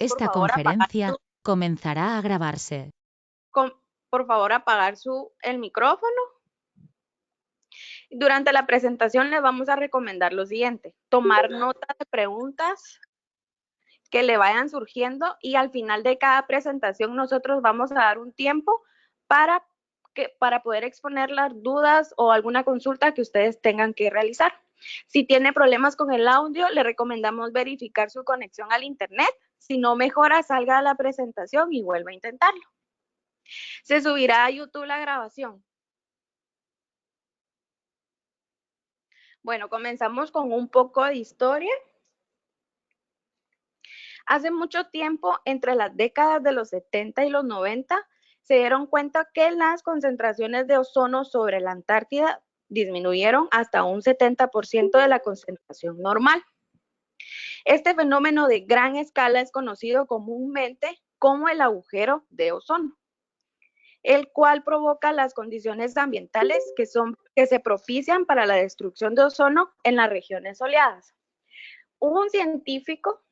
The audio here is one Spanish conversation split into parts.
Esta conferencia comenzará a grabarse. Por favor, apagar el micrófono. Durante la presentación les vamos a recomendar lo siguiente: tomar nota de preguntas que le vayan surgiendo, y al final de cada presentación nosotros vamos a dar un tiempo para poder exponer las dudas o alguna consulta que ustedes tengan que realizar. Si tiene problemas con el audio, le recomendamos verificar su conexión al internet. Si no mejora, salga a la presentación y vuelva a intentarlo. Se subirá a YouTube la grabación. Bueno, comenzamos con un poco de historia. Hace mucho tiempo, entre las décadas de los 70 y los 90, se dieron cuenta que las concentraciones de ozono sobre la Antártida disminuyeron hasta un 70% de la concentración normal. Este fenómeno de gran escala es conocido comúnmente como el agujero de ozono, el cual provoca las condiciones ambientales que se propician para la destrucción de ozono en las regiones soleadas. Hubo un científico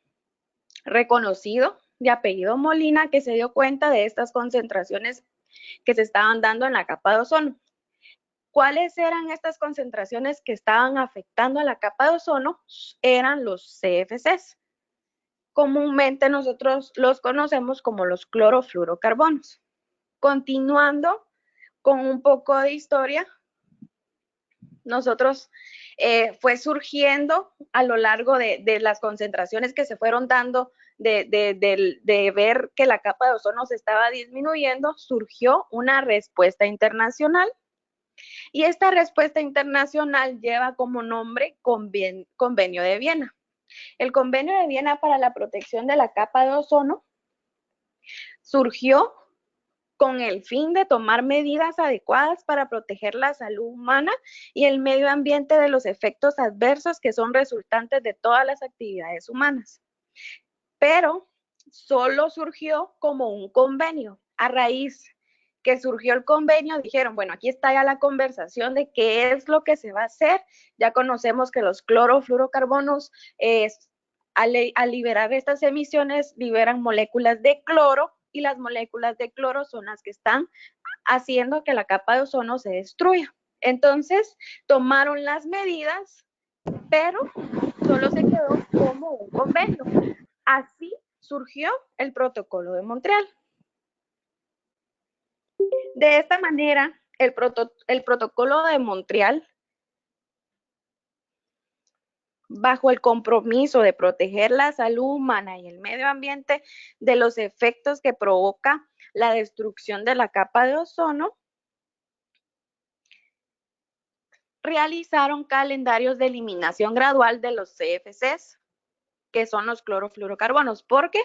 reconocido de apellido Molina que se dio cuenta de estas concentraciones que se estaban dando en la capa de ozono. ¿Cuáles eran estas concentraciones que estaban afectando a la capa de ozono? Eran los CFCs. Comúnmente nosotros los conocemos como los clorofluorocarbonos. Continuando con un poco de historia, nosotros fue surgiendo a lo largo de las concentraciones que se fueron dando, de ver que la capa de ozono se estaba disminuyendo, surgió una respuesta internacional. Y esta respuesta internacional lleva como nombre Convenio de Viena. El Convenio de Viena para la protección de la capa de ozono surgió con el fin de tomar medidas adecuadas para proteger la salud humana y el medio ambiente de los efectos adversos que son resultantes de todas las actividades humanas. Pero solo surgió como un convenio. A raíz que surgió el convenio, dijeron, bueno, aquí está ya la conversación de qué es lo que se va a hacer. Ya conocemos que los clorofluorocarbonos, al liberar estas emisiones, liberan moléculas de cloro, y las moléculas de cloro son las que están haciendo que la capa de ozono se destruya. Entonces, tomaron las medidas, pero solo se quedó como un convenio. Así surgió el Protocolo de Montreal. De esta manera, el Protocolo de Montreal, bajo el compromiso de proteger la salud humana y el medio ambiente de los efectos que provoca la destrucción de la capa de ozono, realizaron calendarios de eliminación gradual de los CFCs, que son los clorofluorocarbonos, porque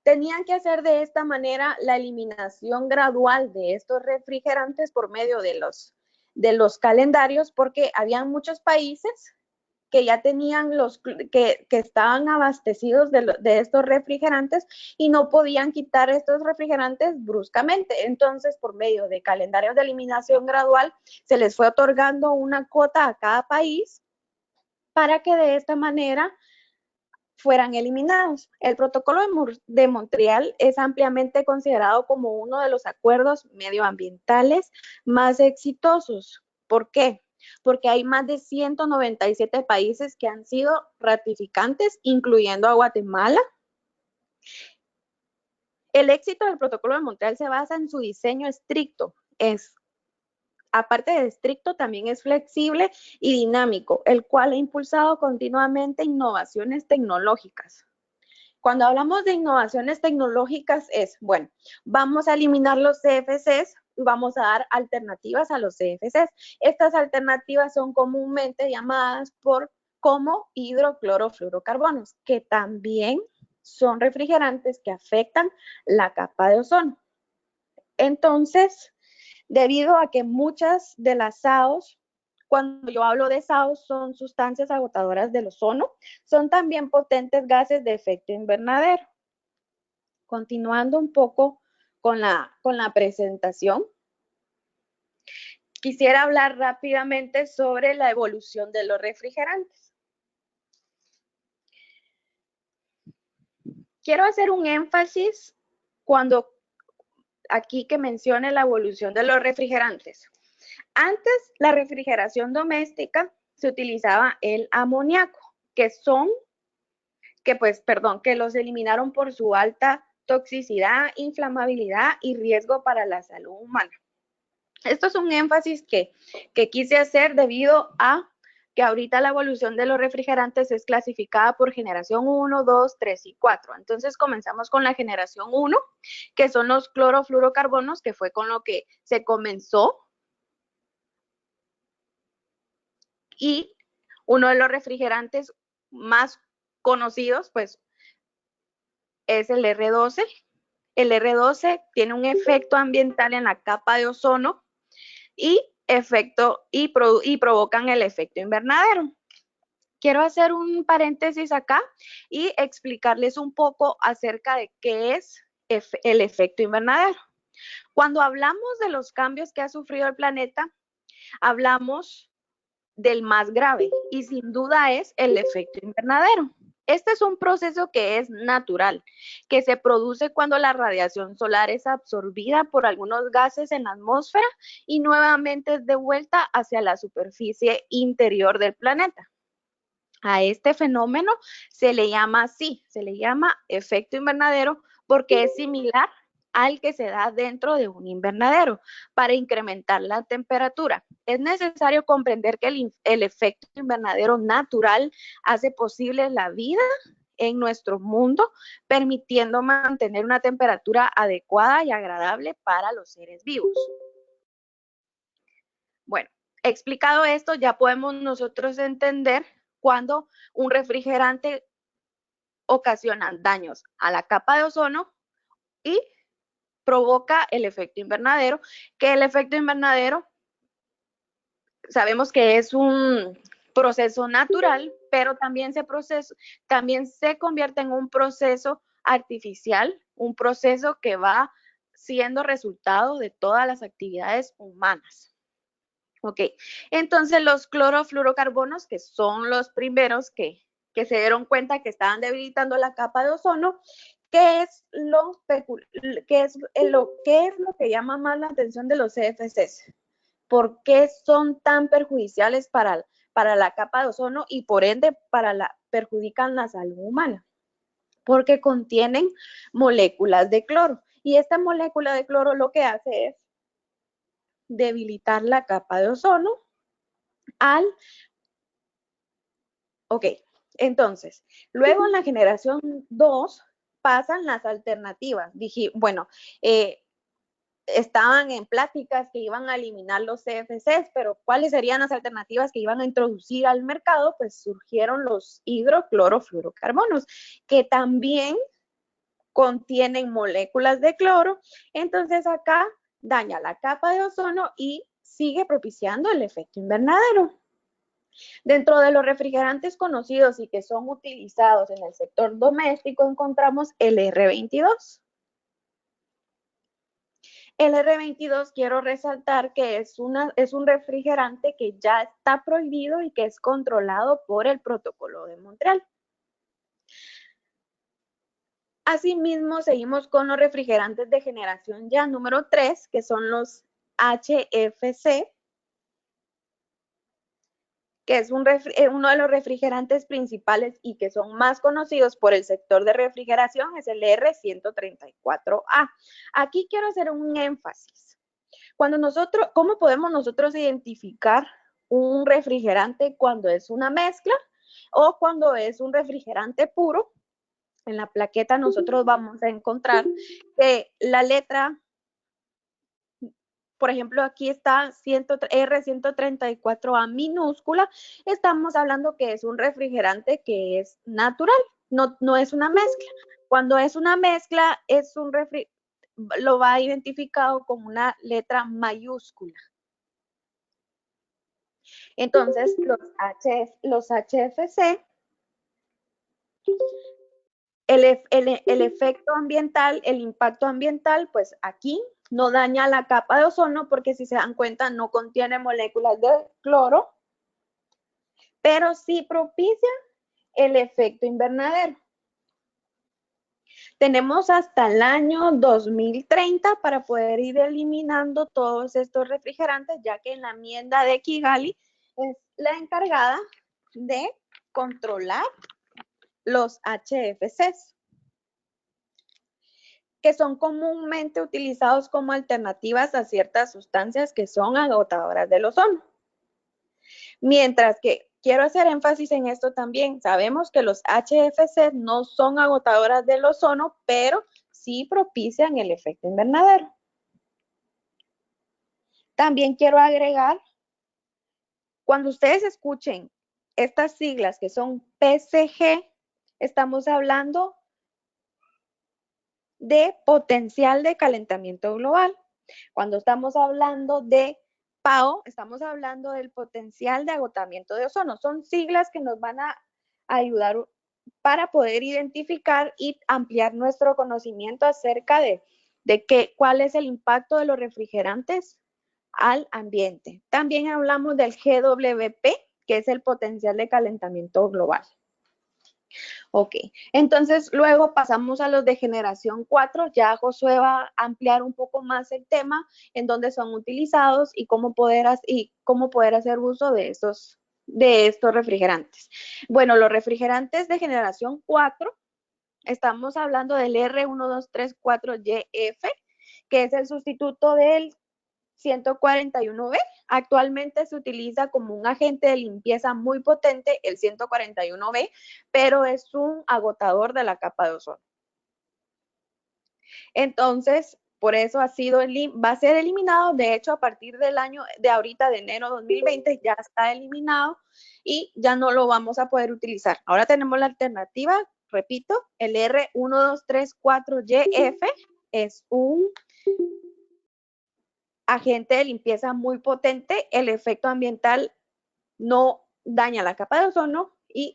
tenían que hacer de esta manera la eliminación gradual de estos refrigerantes por medio de los calendarios, porque había muchos países que ya tenían que estaban abastecidos de estos refrigerantes y no podían quitar estos refrigerantes bruscamente. Entonces, por medio de calendarios de eliminación gradual, se les fue otorgando una cuota a cada país para que de esta manera fueran eliminados. El Protocolo de Montreal es ampliamente considerado como uno de los acuerdos medioambientales más exitosos. ¿Por qué? Porque hay más de 197 países que han sido ratificantes, incluyendo a Guatemala. El éxito del Protocolo de Montreal se basa en su diseño estricto. Aparte de estricto, también es flexible y dinámico, el cual ha impulsado continuamente innovaciones tecnológicas. Cuando hablamos de innovaciones tecnológicas es, bueno, vamos a eliminar los CFCs y vamos a dar alternativas a los CFCs. Estas alternativas son comúnmente llamadas como hidroclorofluorocarbonos, que también son refrigerantes que afectan la capa de ozono. Entonces, debido a que muchas de las SAOs, cuando yo hablo de SAOs, son sustancias agotadoras del ozono, son también potentes gases de efecto invernadero. Continuando un poco con la presentación, quisiera hablar rápidamente sobre la evolución de los refrigerantes. quiero hacer un énfasis cuando aquí que mencione la evolución de los refrigerantes. Antes, la refrigeración doméstica se utilizaba el amoníaco, que los eliminaron por su alta toxicidad, inflamabilidad y riesgo para la salud humana. Esto es un énfasis que quise hacer debido a que ahorita la evolución de los refrigerantes es clasificada por generación 1, 2, 3 y 4. Entonces comenzamos con la generación 1, que son los clorofluorocarbonos, que fue con lo que se comenzó. Y uno de los refrigerantes más conocidos, pues, es el R12. El R12 tiene un efecto ambiental en la capa de ozono y provocan el efecto invernadero. Quiero hacer un paréntesis acá y explicarles un poco acerca de qué es el efecto invernadero. Cuando hablamos de los cambios que ha sufrido el planeta, hablamos del más grave y sin duda es el efecto invernadero. Este es un proceso que es natural, que se produce cuando la radiación solar es absorbida por algunos gases en la atmósfera y nuevamente es devuelta hacia la superficie interior del planeta. A este fenómeno se le llama así, se le llama efecto invernadero porque es similar al que se da dentro de un invernadero para incrementar la temperatura. Es necesario comprender que el efecto invernadero natural hace posible la vida en nuestro mundo, permitiendo mantener una temperatura adecuada y agradable para los seres vivos. Bueno, explicado esto, ya podemos nosotros entender cuando un refrigerante ocasiona daños a la capa de ozono y provoca el efecto invernadero, que el efecto invernadero sabemos que es un proceso natural, pero también se convierte en un proceso artificial, un proceso que va siendo resultado de todas las actividades humanas. Ok, entonces los clorofluorocarbonos, que son los primeros que se dieron cuenta que estaban debilitando la capa de ozono, ¿qué es lo que llama más la atención de los CFCs? ¿Por qué son tan perjudiciales para la capa de ozono y por ende perjudican la salud humana? Porque contienen moléculas de cloro. Y esta molécula de cloro lo que hace es debilitar la capa de ozono Ok, entonces, luego en la generación 2 pasan las alternativas. Dije, bueno, estaban en pláticas que iban a eliminar los CFCs, pero ¿cuáles serían las alternativas que iban a introducir al mercado? Pues surgieron los hidroclorofluorocarbonos, que también contienen moléculas de cloro. Entonces acá daña la capa de ozono y sigue propiciando el efecto invernadero. Dentro de los refrigerantes conocidos y que son utilizados en el sector doméstico encontramos el R22. El R22 quiero resaltar que es un refrigerante que ya está prohibido y que es controlado por el Protocolo de Montreal. Asimismo, seguimos con los refrigerantes de generación ya número 3, que son los HFC, que es uno de los refrigerantes principales y que son más conocidos por el sector de refrigeración, es el R134A. Aquí quiero hacer un énfasis. ¿Cómo podemos nosotros identificar un refrigerante cuando es una mezcla o cuando es un refrigerante puro? En la plaqueta nosotros vamos a encontrar que la letra, por ejemplo, aquí está R134A minúscula, estamos hablando que es un refrigerante que es natural, no es una mezcla. Cuando es una mezcla, lo va identificado con una letra mayúscula. Entonces, los HFC, el efecto ambiental, el impacto ambiental, pues aquí no daña la capa de ozono porque si se dan cuenta no contiene moléculas de cloro, pero sí propicia el efecto invernadero. Tenemos hasta el año 2030 para poder ir eliminando todos estos refrigerantes, ya que en la enmienda de Kigali es la encargada de controlar los HFCs, que son comúnmente utilizados como alternativas a ciertas sustancias que son agotadoras del ozono. Mientras que quiero hacer énfasis en esto también, sabemos que los HFCs no son agotadoras del ozono, pero sí propician el efecto invernadero. También quiero agregar, cuando ustedes escuchen estas siglas que son PSG, estamos hablando de potencial de calentamiento global. Cuando estamos hablando de PAO, estamos hablando del potencial de agotamiento de ozono. Son siglas que nos van a ayudar para poder identificar y ampliar nuestro conocimiento acerca de cuál es el impacto de los refrigerantes al ambiente. También hablamos del GWP, que es el potencial de calentamiento global. Ok, entonces luego pasamos a los de generación 4. Ya Josué va a ampliar un poco más el tema en dónde son utilizados y cómo poder hacer uso de estos refrigerantes. Bueno, los refrigerantes de generación 4, estamos hablando del R1234YF, que es el sustituto del 141B. Actualmente se utiliza como un agente de limpieza muy potente el 141B, pero es un agotador de la capa de ozono. Entonces, por eso va a ser eliminado. De hecho, a partir del año de ahorita, de enero 2020, ya está eliminado y ya no lo vamos a poder utilizar. Ahora tenemos la alternativa, repito, el R1234YF es un agente de limpieza muy potente. El efecto ambiental no daña la capa de ozono y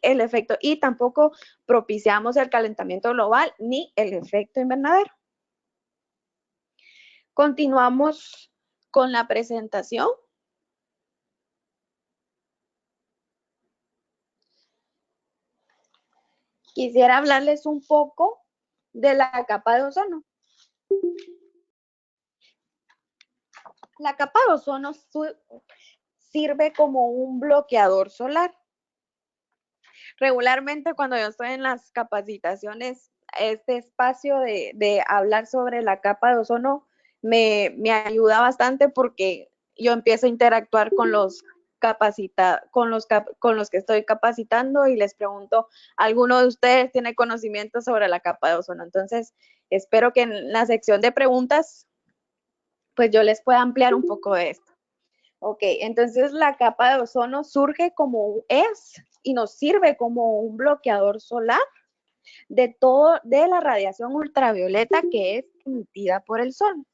tampoco propiciamos el calentamiento global ni el efecto invernadero. Continuamos con la presentación. Quisiera hablarles un poco de la capa de ozono. La capa de ozono sirve como un bloqueador solar. Regularmente cuando yo estoy en las capacitaciones, este espacio de hablar sobre la capa de ozono me ayuda bastante porque yo empiezo a interactuar con los que estoy capacitando y les pregunto, ¿alguno de ustedes tiene conocimiento sobre la capa de ozono? Entonces, espero que en la sección de preguntas, pues yo les pueda ampliar un poco de esto. Ok, entonces la capa de ozono surge y nos sirve como un bloqueador solar de la radiación ultravioleta que es emitida por el sol.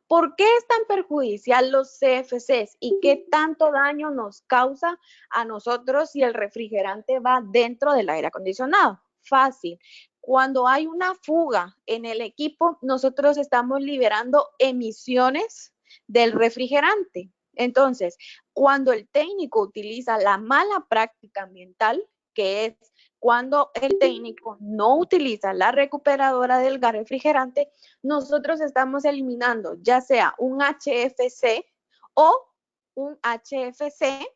¿Por qué es tan perjudicial los CFCs y qué tanto daño nos causa a nosotros si el refrigerante va dentro del aire acondicionado? Fácil. Cuando hay una fuga en el equipo, nosotros estamos liberando emisiones del refrigerante. Entonces, cuando el técnico utiliza la mala práctica ambiental, que es cuando el técnico no utiliza la recuperadora del gas refrigerante, nosotros estamos eliminando ya sea un HFC o un HFC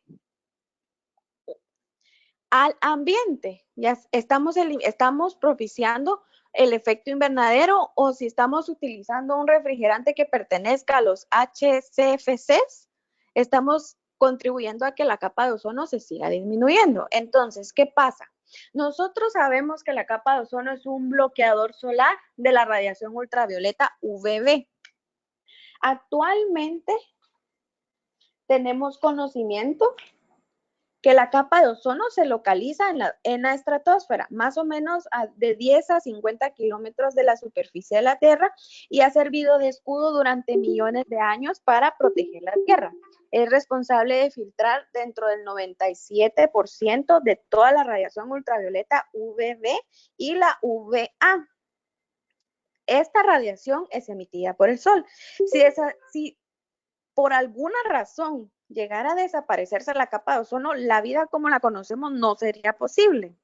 al ambiente. Ya estamos propiciando el efecto invernadero, o si estamos utilizando un refrigerante que pertenezca a los HCFCs, estamos contribuyendo a que la capa de ozono se siga disminuyendo. Entonces, ¿qué pasa? Nosotros sabemos que la capa de ozono es un bloqueador solar de la radiación ultravioleta UVB. Actualmente tenemos conocimiento que la capa de ozono se localiza en la estratosfera, más o menos de 10 a 50 kilómetros de la superficie de la Tierra, y ha servido de escudo durante millones de años para proteger la Tierra. Es responsable de filtrar dentro del 97% de toda la radiación ultravioleta UVB y la UVA. Esta radiación es emitida por el sol. Si por alguna razón llegara a desaparecerse la capa de ozono, la vida como la conocemos no sería posible.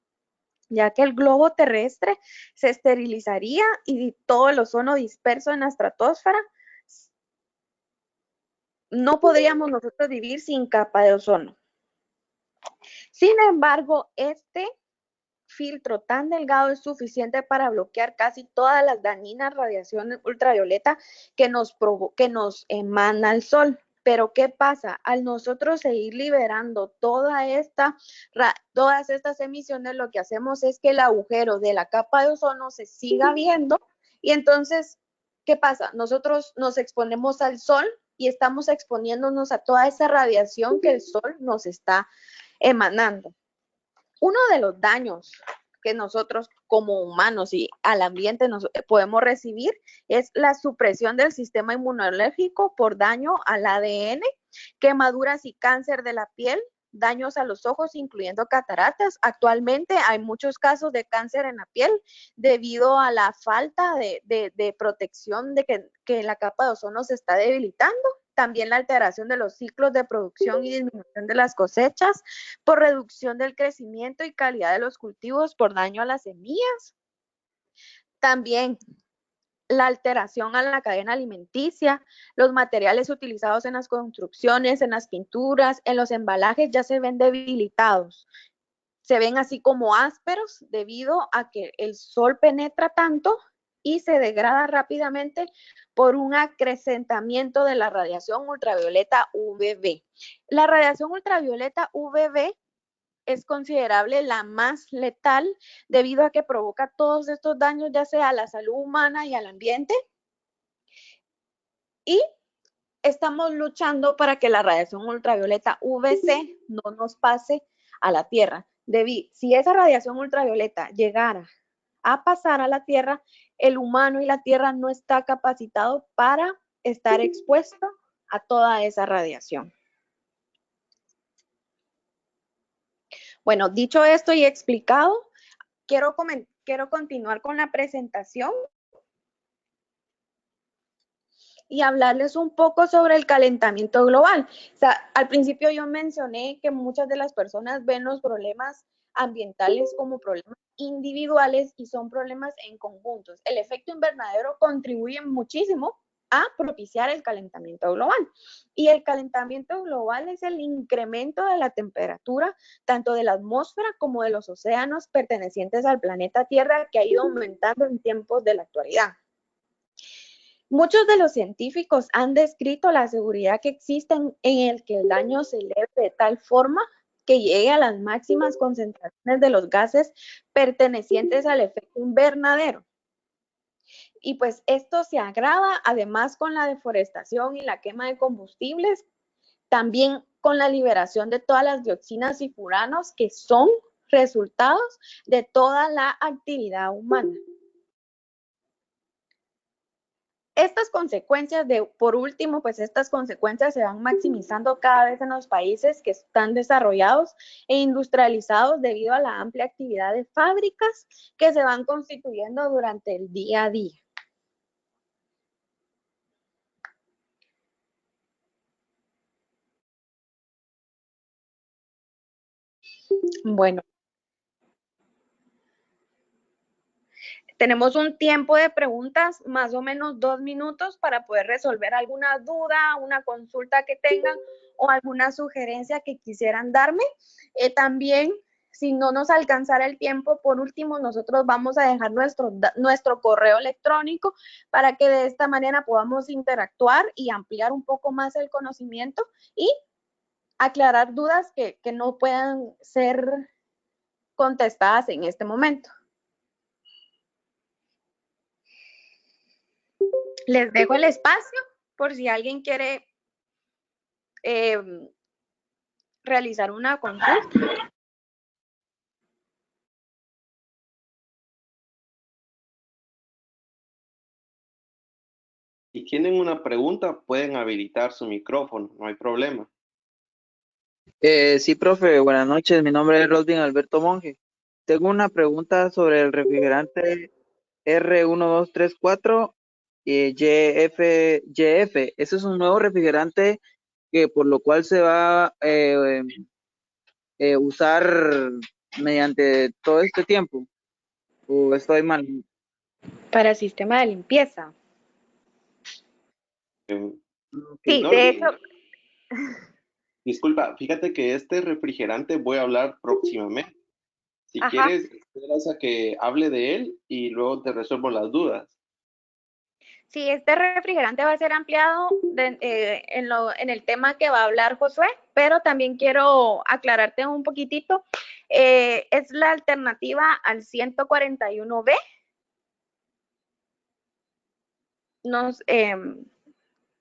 ya que el globo terrestre se esterilizaría y todo el ozono disperso en la estratosfera, no podríamos nosotros vivir sin capa de ozono. Sin embargo, este filtro tan delgado es suficiente para bloquear casi todas las dañinas radiaciones ultravioleta que nos emana el sol. Pero ¿qué pasa? Al nosotros seguir liberando todas estas emisiones, lo que hacemos es que el agujero de la capa de ozono se siga viendo y entonces, ¿qué pasa? Nosotros nos exponemos al sol y estamos exponiéndonos a toda esa radiación que el sol nos está emanando. Uno de los daños que nosotros como humanos y al ambiente nos podemos recibir es la supresión del sistema inmunológico por daño al ADN, quemaduras y cáncer de la piel, daños a los ojos, incluyendo cataratas. Actualmente hay muchos casos de cáncer en la piel debido a la falta de protección de que la capa de ozono se está debilitando. También la alteración de los ciclos de producción y disminución de las cosechas por reducción del crecimiento y calidad de los cultivos por daño a las semillas. También la alteración a la cadena alimenticia, los materiales utilizados en las construcciones, en las pinturas, en los embalajes ya se ven debilitados. Se ven así como ásperos debido a que el sol penetra tanto y se degrada rápidamente por un acrecentamiento de la radiación ultravioleta UVB. La radiación ultravioleta UVB es considerable la más letal debido a que provoca todos estos daños ya sea a la salud humana y al ambiente. Y estamos luchando para que la radiación ultravioleta UVC no nos pase a la Tierra. Si esa radiación ultravioleta llegara a pasar a la Tierra, el humano y la Tierra no está capacitado para estar expuesto a toda esa radiación. Bueno, dicho esto y explicado, quiero continuar con la presentación y hablarles un poco sobre el calentamiento global. O sea, al principio yo mencioné que muchas de las personas ven los problemas ambientales como problemas individuales y son problemas en conjuntos. El efecto invernadero contribuye muchísimo a propiciar el calentamiento global. Y el calentamiento global es el incremento de la temperatura tanto de la atmósfera como de los océanos pertenecientes al planeta Tierra que ha ido aumentando en tiempos de la actualidad. Muchos de los científicos han descrito la seguridad que existe en el que el daño se eleve de tal forma que llegue a las máximas concentraciones de los gases pertenecientes al efecto invernadero. Y pues esto se agrava además con la deforestación y la quema de combustibles, también con la liberación de todas las dioxinas y furanos que son resultados de toda la actividad humana. Estas consecuencias por último, pues estas consecuencias se van maximizando cada vez en los países que están desarrollados e industrializados debido a la amplia actividad de fábricas que se van constituyendo durante el día a día. Bueno, tenemos un tiempo de preguntas, más o menos 2 minutos para poder resolver alguna duda, una consulta que tengan o alguna sugerencia que quisieran darme. También, si no nos alcanzara el tiempo, por último, nosotros vamos a dejar nuestro correo electrónico para que de esta manera podamos interactuar y ampliar un poco más el conocimiento y aclarar dudas que no puedan ser contestadas en este momento. Les dejo el espacio por si alguien quiere realizar una consulta. Si tienen una pregunta, pueden habilitar su micrófono, no hay problema. Sí, profe, buenas noches. Mi nombre es Rodvin Alberto Monge. Tengo una pregunta sobre el refrigerante R1234 YF. Ese es un nuevo refrigerante que por lo cual se va a usar mediante todo este tiempo? ¿O estoy mal? Para sistema de limpieza. Ok. Sí, de Norvin, hecho, disculpa, fíjate que este refrigerante voy a hablar próximamente. Si ajá. quieres, esperas a que hable de él y luego te resuelvo las dudas. Sí, este refrigerante va a ser ampliado en el tema que va a hablar Josué, pero también quiero aclararte un poquitito. Es la alternativa al 141B.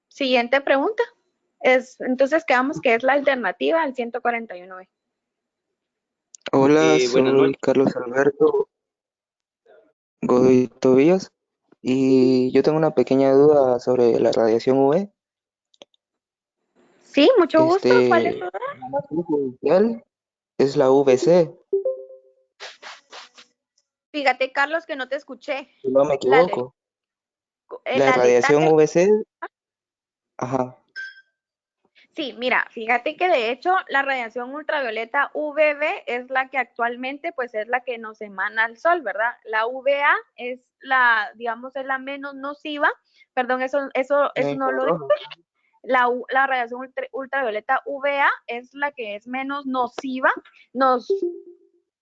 Siguiente pregunta. Entonces quedamos que es la alternativa al 141B. Hola, Buenas soy noches. Carlos Alberto Godoy Tobías y yo tengo una pequeña duda sobre la radiación UV. Sí, mucho gusto. ¿Cuál es tu La duda? radiación judicial es la UVC, Fíjate, Carlos, que no te escuché. si no me La, le- equivoco. La la letal radiación UVC, ajá, Sí, mira, fíjate que de hecho la radiación ultravioleta UVB es la que actualmente pues es la que nos emana al sol, ¿verdad? La UVA es la, digamos, es la menos nociva, perdón, eso no lo infrarrojo. dije. La radiación ultravioleta UVA es la que es menos nociva, nos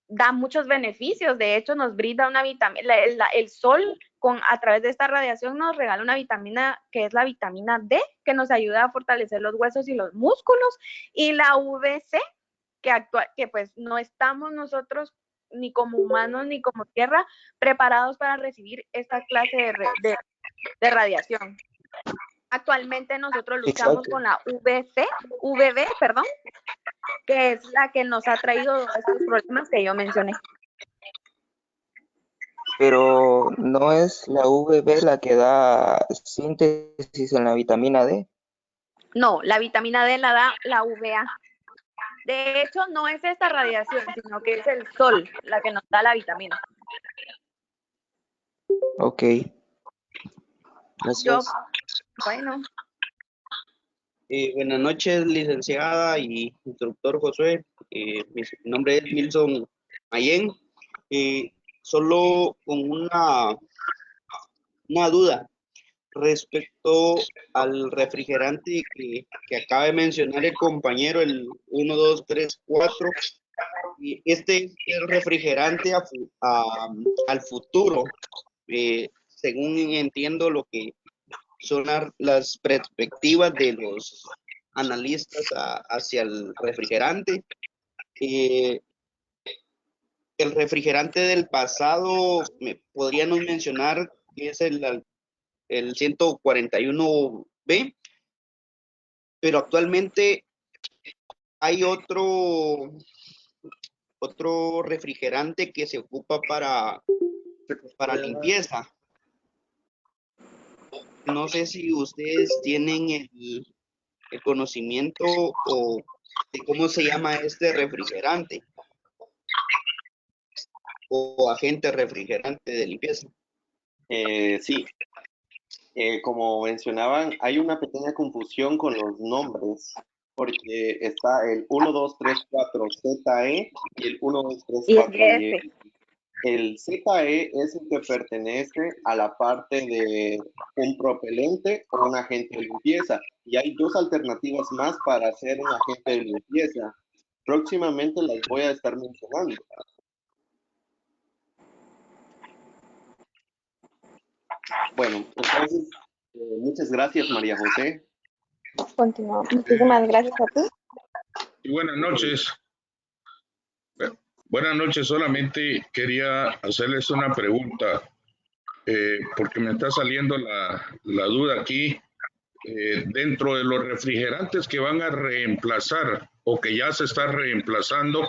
da muchos beneficios, de hecho nos brinda una vitamina, el sol a través de esta radiación nos regala una vitamina que es la vitamina D, que nos ayuda a fortalecer los huesos y los músculos, y la VC, que pues no estamos nosotros ni como humanos ni como tierra preparados para recibir esta clase de radiación. Actualmente nosotros luchamos Exacto. con la VB, perdón, que es la que nos ha traído estos problemas que yo mencioné. Pero no es la UVB la que da síntesis en la vitamina D. No, la vitamina D la da la UVA. De hecho, no es esta radiación, sino que es el sol la que nos da la vitamina. Ok, Yo, gracias. bueno, Buenas noches, licenciada y instructor Josué. Mi nombre es Milson Mayen. Solo con una duda respecto al refrigerante que acaba de mencionar el compañero, el 1234. Este es el refrigerante al futuro. Según entiendo lo que son las perspectivas de los analistas hacia el refrigerante. El refrigerante del pasado, podríamos mencionar que es el 141B, pero actualmente hay otro refrigerante que se ocupa para limpieza. No sé si ustedes tienen el conocimiento o de cómo se llama este refrigerante o agente refrigerante de limpieza. Sí, como mencionaban, hay una pequeña confusión con los nombres, porque está el 1234ZE y el y es 1234Y. El ZE es el que pertenece a la parte de un propelente o un agente de limpieza. Y hay dos alternativas más para hacer un agente de limpieza. Próximamente las voy a estar mencionando. Bueno, entonces, muchas gracias, María José. continuamos. Muchísimas gracias a ti. Y buenas noches. Buenas noches, solamente quería hacerles una pregunta, porque me está saliendo la duda aquí. Dentro de los refrigerantes que van a reemplazar o que ya se está reemplazando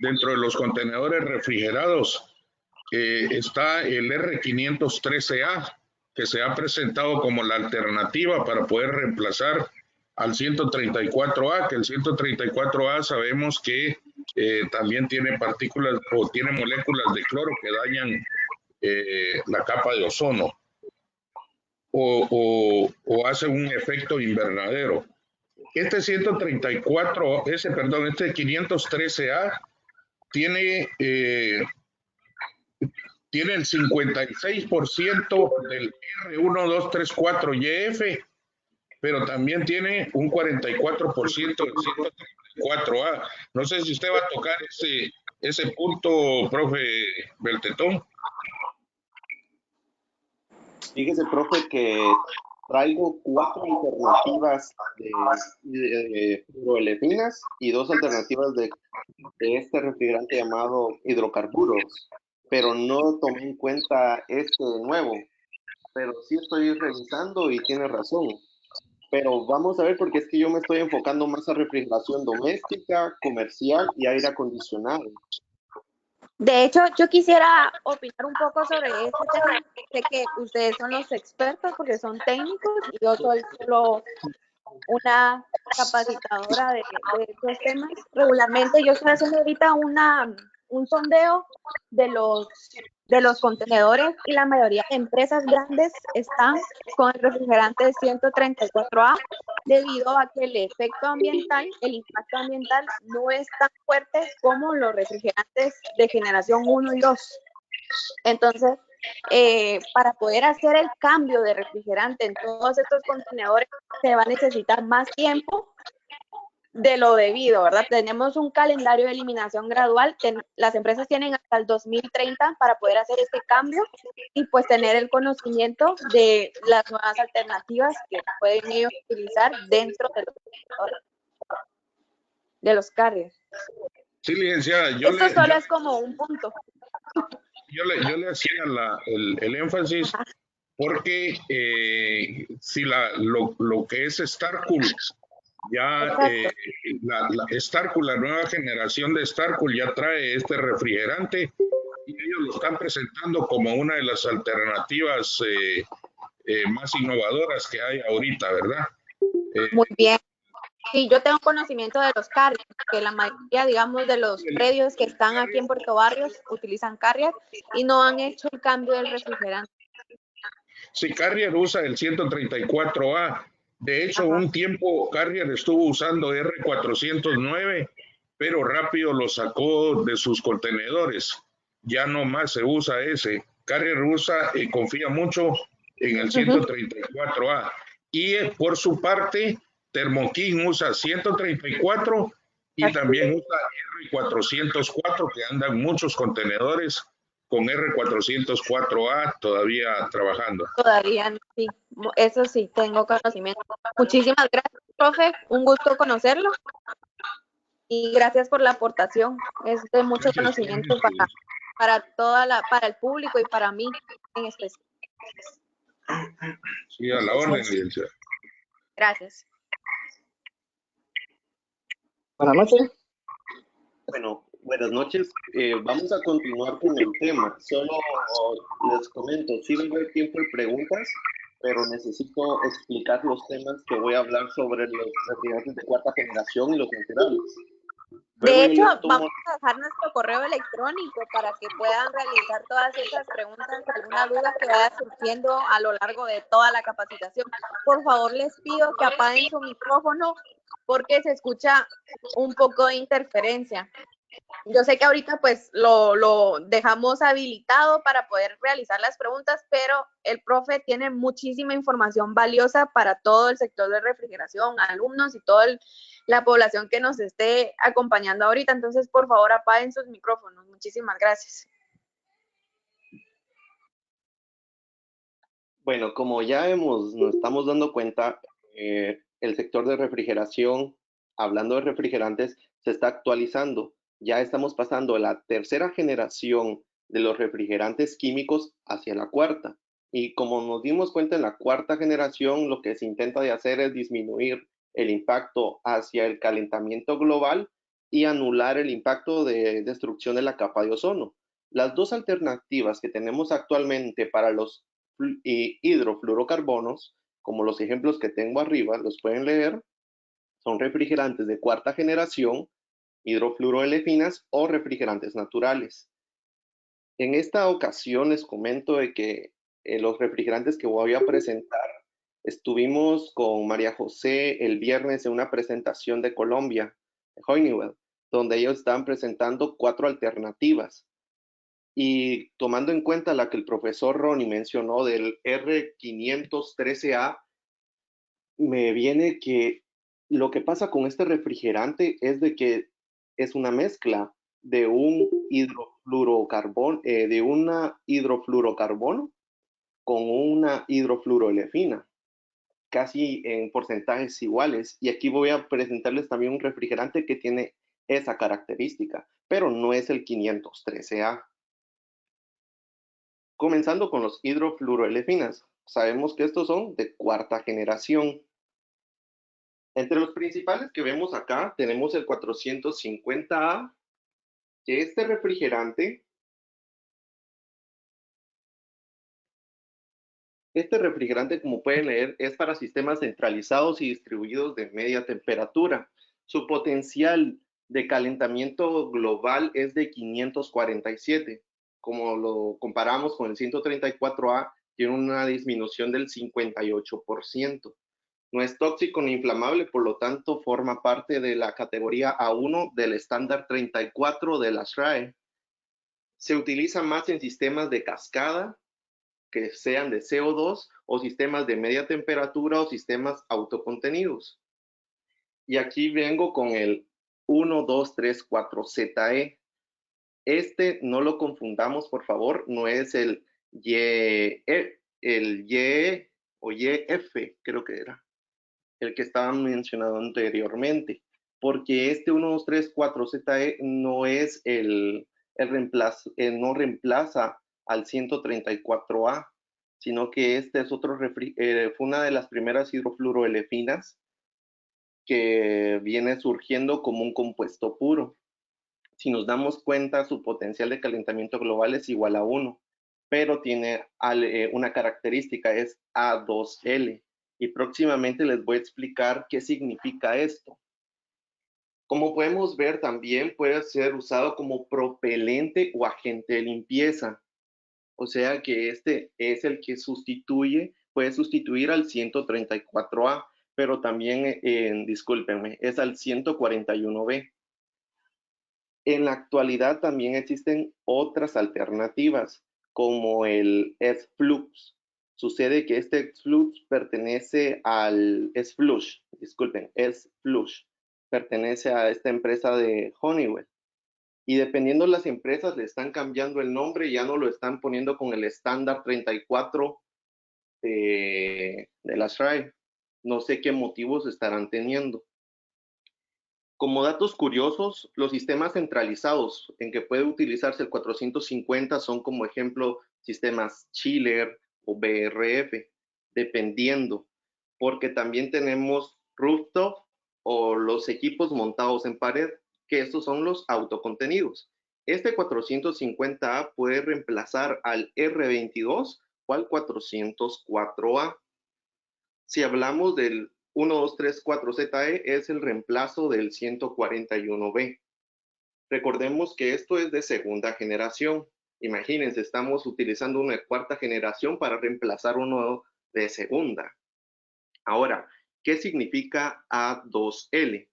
dentro de los contenedores refrigerados, está el R513A, que se ha presentado como la alternativa para poder reemplazar al 134A, que el 134A sabemos que también tiene partículas o tiene moléculas de cloro que dañan la capa de ozono o hace un efecto invernadero. Este 513A tiene, tiene el 56% del R1234YF, pero también tiene un 44% del 134A. No sé si usted va a tocar ese punto, profe Beltetón. Fíjese, profe, que traigo 4 alternativas de fluoroelefinas y 2 alternativas de este refrigerante llamado hidrocarburos, pero no tomé en cuenta este nuevo. Pero sí estoy revisando y tiene razón. Pero vamos a ver, porque es que yo me estoy enfocando más a refrigeración doméstica, comercial y aire acondicionado. De hecho, yo quisiera opinar un poco sobre este tema. Sé que ustedes son los expertos porque son técnicos y yo soy solo una capacitadora de estos temas. Regularmente yo estoy haciendo ahorita un sondeo de los contenedores y la mayoría de empresas grandes están con el refrigerante 134A debido a que el efecto ambiental, el impacto ambiental no es tan fuerte como los refrigerantes de generación 1 y 2. Entonces, para poder hacer el cambio de refrigerante en todos estos contenedores se va a necesitar más tiempo de lo debido, ¿verdad? Tenemos un calendario de eliminación gradual, las empresas tienen hasta el 2030 para poder hacer este cambio y pues tener el conocimiento de las nuevas alternativas que pueden ellos utilizar dentro de los carriers. Sí, licenciada, Esto solo es como un punto. Yo le hacía el énfasis porque si lo que es Starcool, ya Starcool, la nueva generación de Starcool ya trae este refrigerante y ellos lo están presentando como una de las alternativas más innovadoras que hay ahorita, ¿verdad? Muy bien. Sí, yo tengo conocimiento de los carriers, que la mayoría, digamos, de los predios que están aquí en Puerto Barrios utilizan carrier y no han hecho el cambio del refrigerante. Sí, Carrier usa el 134A. De hecho, un tiempo Carrier estuvo usando R409, pero rápido lo sacó de sus contenedores. Ya no más se usa ese. Carrier usa y confía mucho en el 134A. Y por su parte, Thermo King usa 134 y también usa R404, que andan muchos contenedores con R404A todavía trabajando. Todavía sí, eso sí, tengo conocimiento. Muchísimas gracias, profe, un gusto conocerlo y gracias por la aportación. Es de mucho conocimiento para el público y para mí en especial. Sí, a la orden, licenciada. Gracias. Buenas noches. Bueno, buenas noches. Vamos a continuar con el tema. Solo les comento, sí va a haber tiempo de preguntas, pero necesito explicar los temas que voy a hablar sobre los refrigerantes de cuarta generación y los naturales. De hecho, vamos a dejar nuestro correo electrónico para que puedan realizar todas esas preguntas, alguna duda que vaya surgiendo a lo largo de toda la capacitación. Por favor, les pido que apaguen su micrófono porque se escucha un poco de interferencia. Yo sé que ahorita pues lo dejamos habilitado para poder realizar las preguntas, pero el profe tiene muchísima información valiosa para todo el sector de refrigeración, alumnos y toda la población que nos esté acompañando ahorita. Entonces, por favor, apaguen sus micrófonos. Muchísimas gracias. Bueno, como ya nos estamos dando cuenta, el sector de refrigeración, hablando de refrigerantes, se está actualizando. Ya estamos pasando de la tercera generación de los refrigerantes químicos hacia la cuarta. Y como nos dimos cuenta en la cuarta generación, lo que se intenta de hacer es disminuir el impacto hacia el calentamiento global y anular el impacto de destrucción de la capa de ozono. Las dos alternativas que tenemos actualmente para los hidrofluorocarbonos, como los ejemplos que tengo arriba, los pueden leer, son refrigerantes de cuarta generación, hidrofluoroelefinas o refrigerantes naturales. En esta ocasión les comento de que los refrigerantes que voy a presentar, estuvimos con María José el viernes en una presentación de Colombia, de Honeywell, donde ellos estaban presentando 4 alternativas. Y tomando en cuenta la que el profesor Ronnie mencionó del R513A, me viene que lo que pasa con este refrigerante es de que es una mezcla de un hidrofluorocarbono con una hidrofluoroolefina, casi en porcentajes iguales. Y aquí voy a presentarles también un refrigerante que tiene esa característica, pero no es el 513A. Comenzando con los hidrofluoroelefinas, sabemos que estos son de 4ª generación. Entre los principales que vemos acá tenemos el 450A, que este refrigerante como pueden leer es para sistemas centralizados y distribuidos de media temperatura. Su potencial de calentamiento global es de 547. Como lo comparamos con el 134A, tiene una disminución del 58%. No es tóxico ni inflamable, por lo tanto forma parte de la categoría A1 del estándar 34 de la SRAE. Se utiliza más en sistemas de cascada, que sean de CO2, o sistemas de media temperatura o sistemas autocontenidos. Y aquí vengo con el 1234ZE. Este no lo confundamos, por favor, no es el YE o YF, creo que era el que estaba mencionado anteriormente, porque este 1234ZE no es no reemplaza al 134A, sino que este es otro fue una de las primeras hidrofluoroelefinas que viene surgiendo como un compuesto puro. Si nos damos cuenta, su potencial de calentamiento global es igual a 1, pero tiene una característica, es A2L. Y próximamente les voy a explicar qué significa esto. Como podemos ver, también puede ser usado como propelente o agente de limpieza. O sea que este es el que puede sustituir al 134A, pero también, discúlpenme, es al 141B. En la actualidad también existen otras alternativas, como el S-Flux. Sucede que este S-Flux pertenece pertenece a esta empresa de Honeywell. Y dependiendo de las empresas, le están cambiando el nombre, ya no lo están poniendo con el estándar 34 de la SRAE. No sé qué motivos estarán teniendo. Como datos curiosos, los sistemas centralizados en que puede utilizarse el 450 son, como ejemplo, sistemas chiller o BRF, dependiendo, porque también tenemos rooftop o los equipos montados en pared, que estos son los autocontenidos. Este 450A puede reemplazar al R22 o al 404A. Si hablamos del 1234ZE, es el reemplazo del 141B. Recordemos que esto es de 2ª generación. Imagínense, estamos utilizando uno de 4ª generación para reemplazar uno de 2ª. Ahora, ¿qué significa A2L?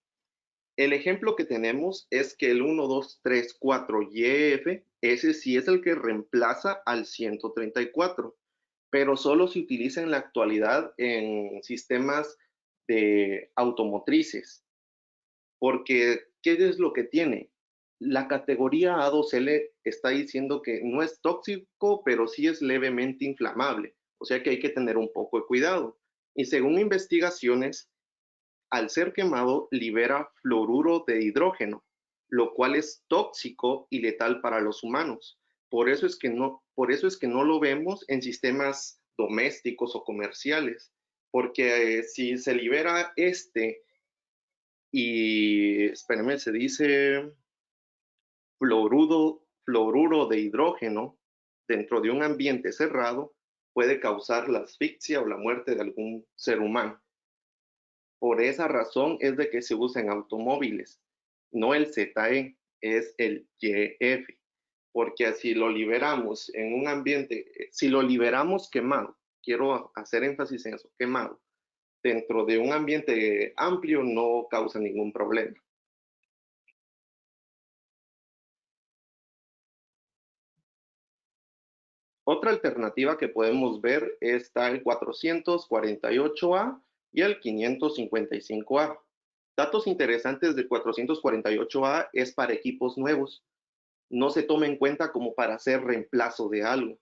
El ejemplo que tenemos es que el 1234YF, ese sí es el que reemplaza al 134. Pero solo se utiliza en la actualidad en sistemas de automotrices, porque ¿qué es lo que tiene? La categoría A2L está diciendo que no es tóxico, pero sí es levemente inflamable, o sea que hay que tener un poco de cuidado. Y según investigaciones, al ser quemado libera fluoruro de hidrógeno, lo cual es tóxico y letal para los humanos. Por eso es que no lo vemos en sistemas domésticos o comerciales, porque si se libera espérenme, se dice fluoruro de hidrógeno dentro de un ambiente cerrado, puede causar la asfixia o la muerte de algún ser humano. Por esa razón es de que se usa en automóviles, no el ZE, es el YF, porque así lo liberamos en un ambiente, si lo liberamos quemado, quiero hacer énfasis en eso, quemado, dentro de un ambiente amplio no causa ningún problema. Otra alternativa que podemos ver está el 448A y el 555A. Datos interesantes del 448A es para equipos nuevos. No se toma en cuenta como para hacer reemplazo de algo.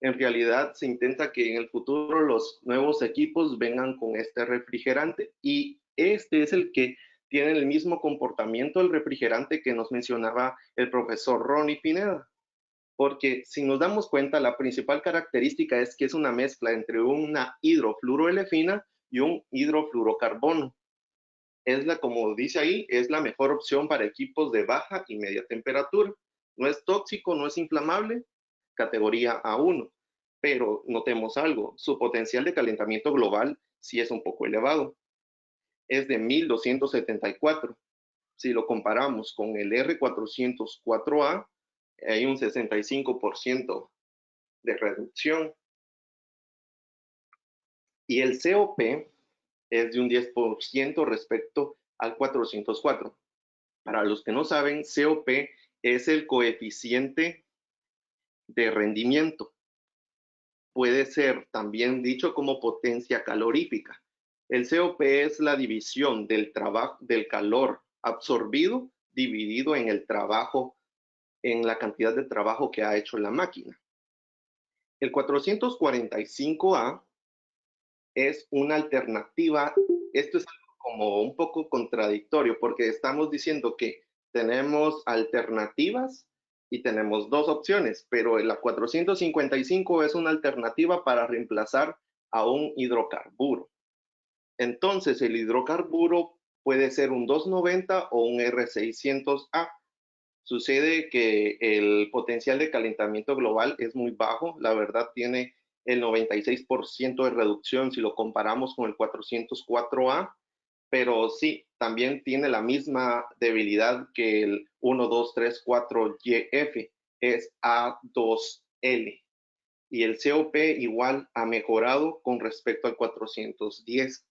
En realidad se intenta que en el futuro los nuevos equipos vengan con este refrigerante y este es el que tiene el mismo comportamiento del refrigerante que nos mencionaba el profesor Ronnie Pineda. Porque si nos damos cuenta, la principal característica es que es una mezcla entre una hidrofluoroelefina y un hidrofluorocarbono. Como dice ahí, es la mejor opción para equipos de baja y media temperatura. No es tóxico, no es inflamable, categoría A1. Pero notemos algo, su potencial de calentamiento global sí es un poco elevado. Es de 1274. Si lo comparamos con el R404A, hay un 65% de reducción. Y el COP es de un 10% respecto al 404. Para los que no saben, COP es el coeficiente de rendimiento. Puede ser también dicho como potencia calorífica. El COP es la división del calor absorbido dividido en el trabajo, en la cantidad de trabajo que ha hecho la máquina. El 445A es una alternativa. Esto es como un poco contradictorio porque estamos diciendo que tenemos alternativas y tenemos dos opciones, pero la 455 es una alternativa para reemplazar a un hidrocarburo. Entonces, el hidrocarburo puede ser un 290 o un R600A. Sucede que el potencial de calentamiento global es muy bajo, la verdad tiene el 96% de reducción si lo comparamos con el 404A, pero sí, también tiene la misma debilidad que el 1234YF, es A2L. Y el COP igual ha mejorado con respecto al 410.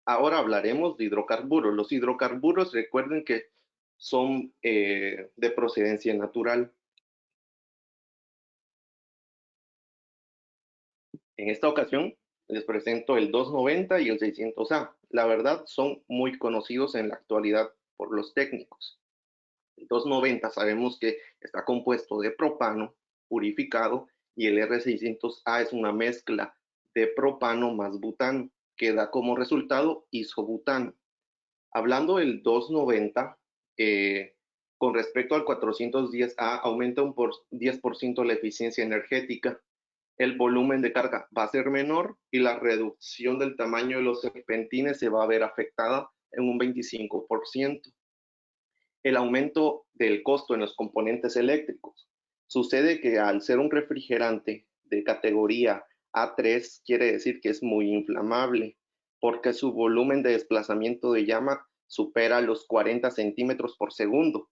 Ahora hablaremos de hidrocarburos. Los hidrocarburos, recuerden que son de procedencia natural. En esta ocasión les presento el 290 y el 600A. La verdad son muy conocidos en la actualidad por los técnicos. El 290 sabemos que está compuesto de propano purificado y el R600A es una mezcla de propano más butano que da como resultado isobutano. Hablando del 290, con respecto al 410A, aumenta un 10% la eficiencia energética, el volumen de carga va a ser menor y la reducción del tamaño de los serpentines se va a ver afectada en un 25%. El aumento del costo en los componentes eléctricos. Sucede que al ser un refrigerante de categoría A3, quiere decir que es muy inflamable, porque su volumen de desplazamiento de llama supera los 40 centímetros por segundo.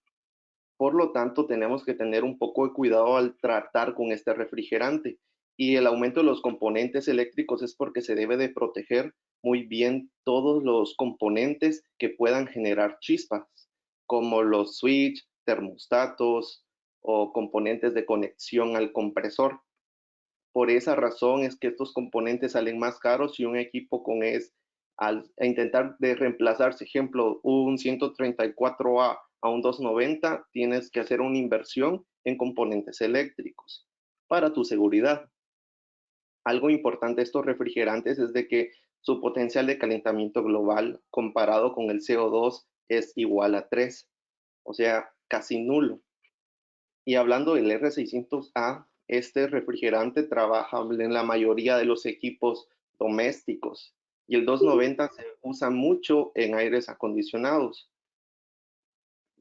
Por lo tanto, tenemos que tener un poco de cuidado al tratar con este refrigerante. Y el aumento de los componentes eléctricos es porque se debe de proteger muy bien todos los componentes que puedan generar chispas, como los switch, termostatos o componentes de conexión al compresor. Por esa razón es que estos componentes salen más caros y un equipo con al intentar de reemplazarse, ejemplo, un 134A a un 290, tienes que hacer una inversión en componentes eléctricos para tu seguridad. Algo importante de estos refrigerantes es de que su potencial de calentamiento global comparado con el CO2 es igual a 3, o sea, casi nulo. Y hablando del R600A, este refrigerante trabaja en la mayoría de los equipos domésticos y el 290 se usa mucho en aires acondicionados.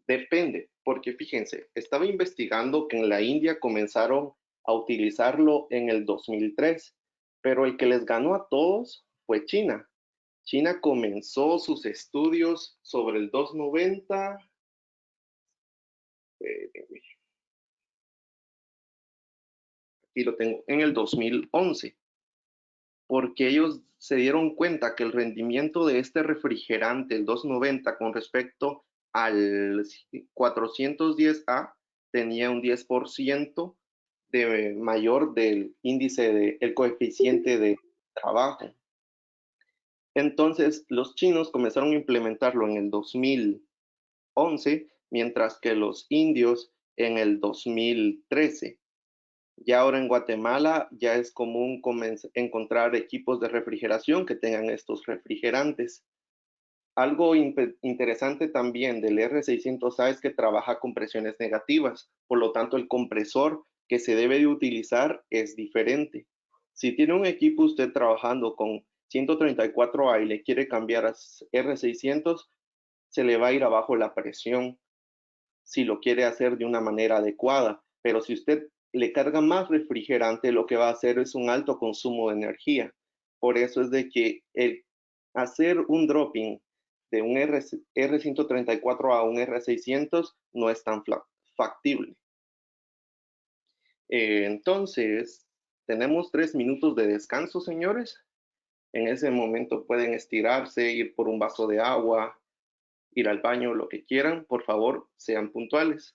Depende, porque fíjense, estaba investigando que en la India comenzaron a utilizarlo en el 2003, pero el que les ganó a todos fue China. China comenzó sus estudios sobre el 290. Aquí lo tengo, en el 2011, porque ellos se dieron cuenta que el rendimiento de este refrigerante, el 290, con respecto al 410A, tenía un 10% de mayor del índice el coeficiente de trabajo. Entonces, los chinos comenzaron a implementarlo en el 2011, mientras que los indios en el 2013. Ya ahora en Guatemala ya es común encontrar equipos de refrigeración que tengan estos refrigerantes. Algo interesante también del R600A es que trabaja con presiones negativas, por lo tanto el compresor que se debe de utilizar es diferente. Si tiene un equipo usted trabajando con 134A y le quiere cambiar a R600, se le va a ir abajo la presión si lo quiere hacer de una manera adecuada, pero si usted le carga más refrigerante, lo que va a hacer es un alto consumo de energía. Por eso es de que el hacer un dropping de un R134 a un R600 no es tan factible. Entonces, tenemos 3 minutos de descanso, señores. En ese momento pueden estirarse, ir por un vaso de agua, ir al baño, lo que quieran. Por favor, sean puntuales.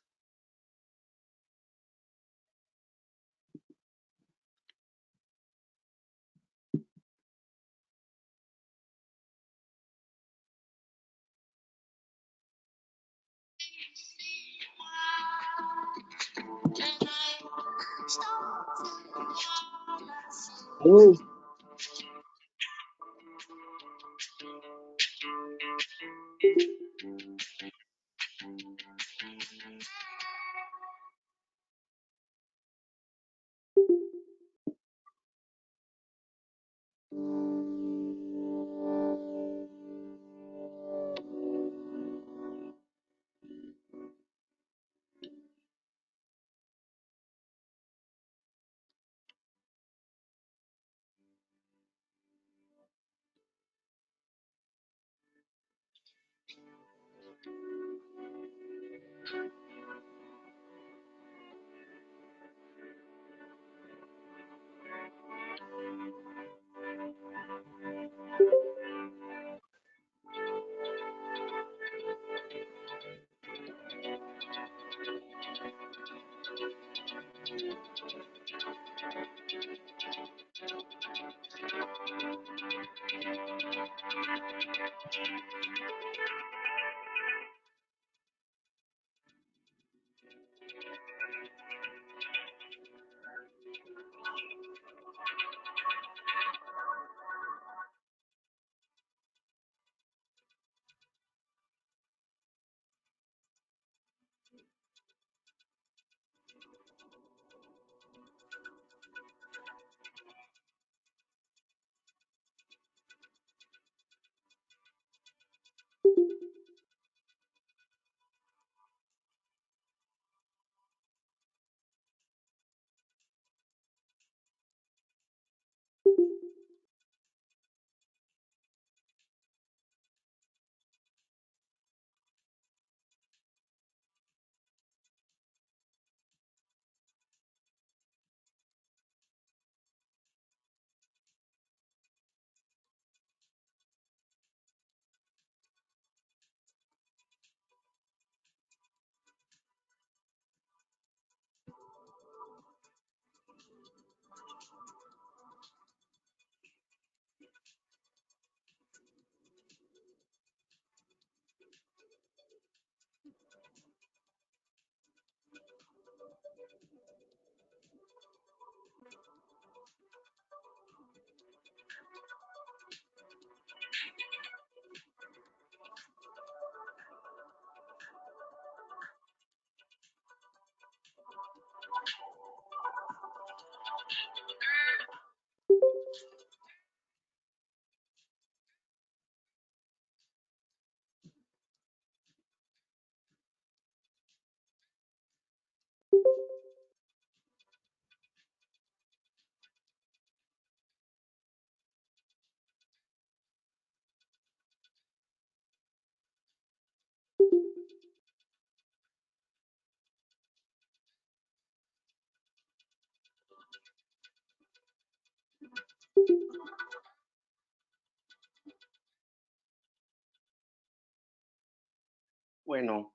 Bueno,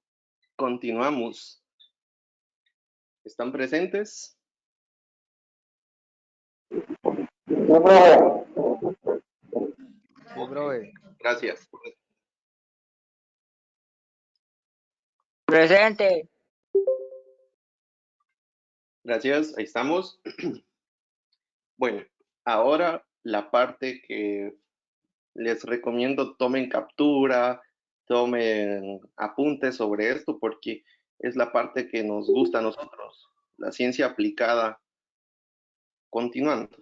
continuamos. ¿Están presentes? Gracias. Presente. Gracias, ahí estamos. Bueno, ahora la parte que les recomiendo tomen captura, tomen apuntes sobre esto porque es la parte que nos gusta a nosotros, la ciencia aplicada. Continuando.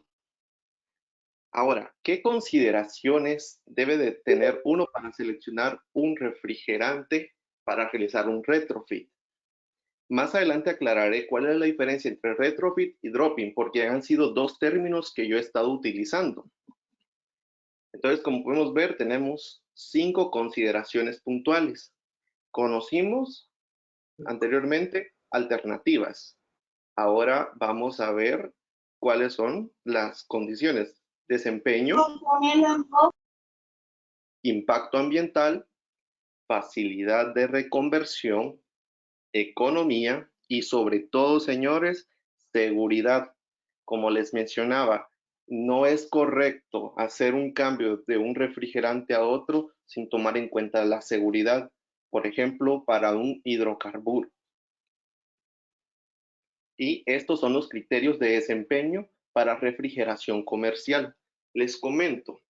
Ahora, ¿qué consideraciones debe de tener uno para seleccionar un refrigerante para realizar un retrofit? Más adelante aclararé cuál es la diferencia entre retrofit y drop-in, porque han sido dos términos que yo he estado utilizando. Entonces, como podemos ver, tenemos 5 consideraciones puntuales. Conocimos anteriormente alternativas. Ahora vamos a ver cuáles son las condiciones: desempeño, impacto ambiental, facilidad de reconversión, economía y sobre todo, señores, seguridad. Como les mencionaba, no es correcto hacer un cambio de un refrigerante a otro sin tomar en cuenta la seguridad, por ejemplo, para un hidrocarburo. Y estos son los criterios de desempeño para refrigeración comercial. Les comento,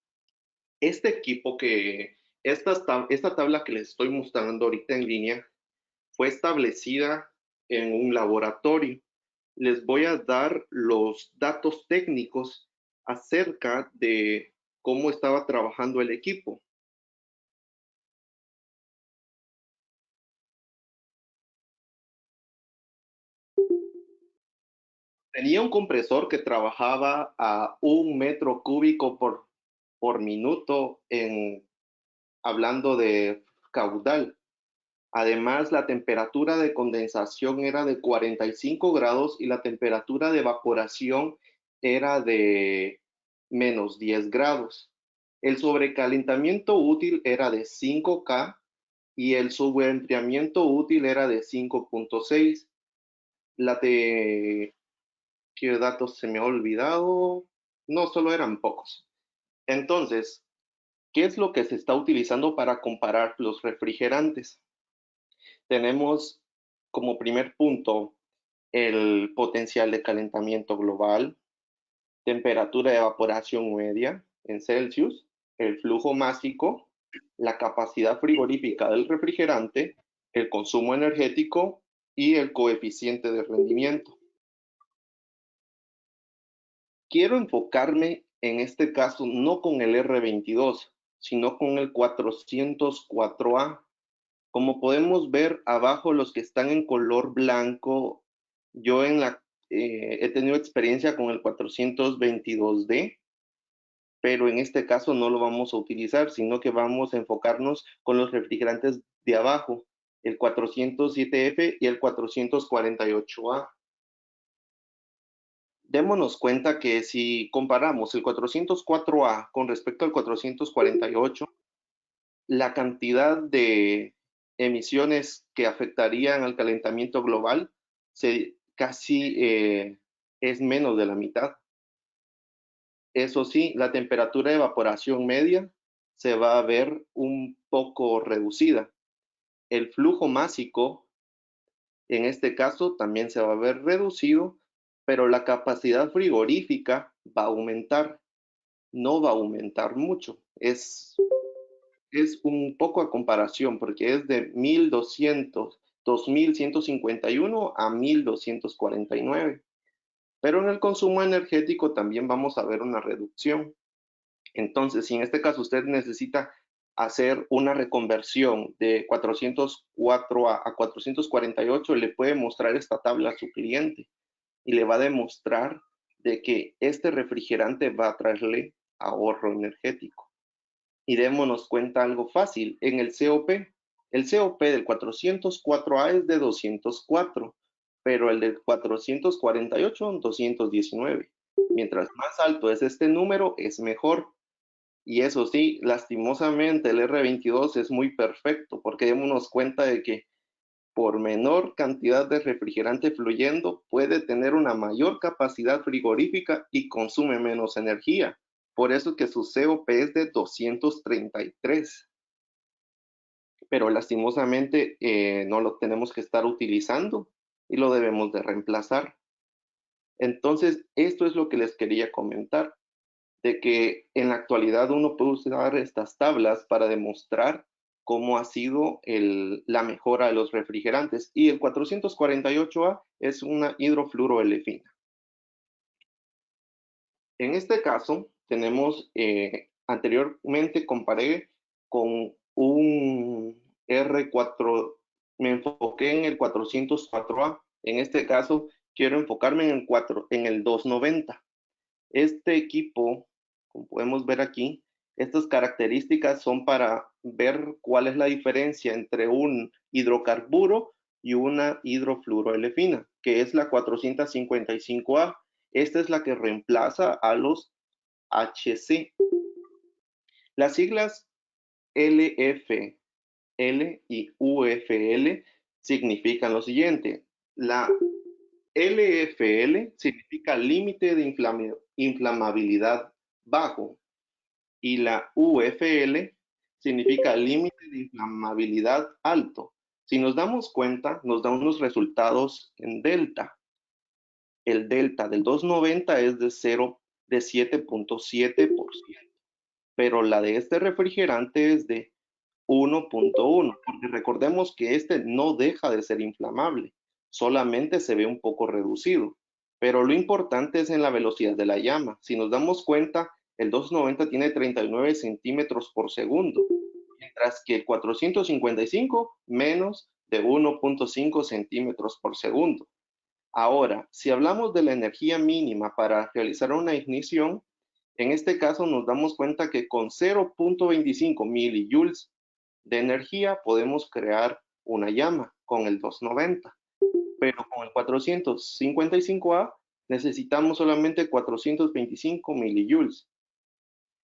este equipo esta tabla que les estoy mostrando ahorita en línea fue establecida en un laboratorio. Les voy a dar los datos técnicos acerca de cómo estaba trabajando el equipo. Tenía un compresor que trabajaba a 1 metro cúbico por minuto hablando de caudal. Además, la temperatura de condensación era de 45 grados y la temperatura de evaporación era de menos 10 grados. El sobrecalentamiento útil era de 5K y el sobreenfriamiento útil era de 5.6. ¿Qué datos se me ha olvidado? No, solo eran pocos. Entonces, ¿qué es lo que se está utilizando para comparar los refrigerantes? Tenemos como primer punto el potencial de calentamiento global, temperatura de evaporación media en Celsius, el flujo másico, la capacidad frigorífica del refrigerante, el consumo energético y el coeficiente de rendimiento. Quiero enfocarme en este caso no con el R22, sino con el 404A. Como podemos ver abajo, los que están en color blanco, yo he tenido experiencia con el 422D, pero en este caso no lo vamos a utilizar, sino que vamos a enfocarnos con los refrigerantes de abajo, el 407F y el 448A. Démonos cuenta que si comparamos el 404A con respecto al 448, la cantidad de emisiones que afectarían al calentamiento global casi es menos de la mitad. Eso sí, la temperatura de evaporación media se va a ver un poco reducida. El flujo másico, en este caso, también se va a ver reducido, pero la capacidad frigorífica va a aumentar. No va a aumentar mucho. Es un poco a comparación porque es de 2151 a 1249. Pero en el consumo energético también vamos a ver una reducción. Entonces, si en este caso usted necesita hacer una reconversión de 404 a 448, le puede mostrar esta tabla a su cliente y le va a demostrar de que este refrigerante va a traerle ahorro energético. Y démonos cuenta algo fácil, en el COP del 404A es de 204, pero el del 448, 219. Mientras más alto es este número, es mejor. Y eso sí, lastimosamente el R22 es muy perfecto, porque démonos cuenta de que por menor cantidad de refrigerante fluyendo, puede tener una mayor capacidad frigorífica y consume menos energía. Por eso que su COP es de 233. Pero lastimosamente no lo tenemos que estar utilizando y lo debemos de reemplazar. Entonces, esto es lo que les quería comentar, de que en la actualidad uno puede usar estas tablas para demostrar cómo ha sido la mejora de los refrigerantes. Y el 448A es una hidrofluoroelefina. En este caso, tenemos, anteriormente comparé con un R4, me enfoqué en el 404A. En este caso, quiero enfocarme en el 290. Este equipo, como podemos ver aquí, estas características son para ver cuál es la diferencia entre un hidrocarburo y una hidrofluoroelefina, que es la 455A. Esta es la que reemplaza a los HC. Las siglas LF, L y UFL significan lo siguiente. La LFL significa límite de inflamabilidad bajo y la UFL significa límite de inflamabilidad alto. Si nos damos cuenta, nos da unos resultados en delta. El delta del 290 es de 7.7%, pero la de este refrigerante es de 1.1, porque recordemos que este no deja de ser inflamable, solamente se ve un poco reducido, pero lo importante es en la velocidad de la llama. Si nos damos cuenta, el 290 tiene 39 centímetros por segundo, mientras que el 455 menos de 1.5 centímetros por segundo. Ahora, si hablamos de la energía mínima para realizar una ignición, en este caso nos damos cuenta que con 0.25 millijoules de energía podemos crear una llama con el 290, pero con el 455A necesitamos solamente 425 millijoules.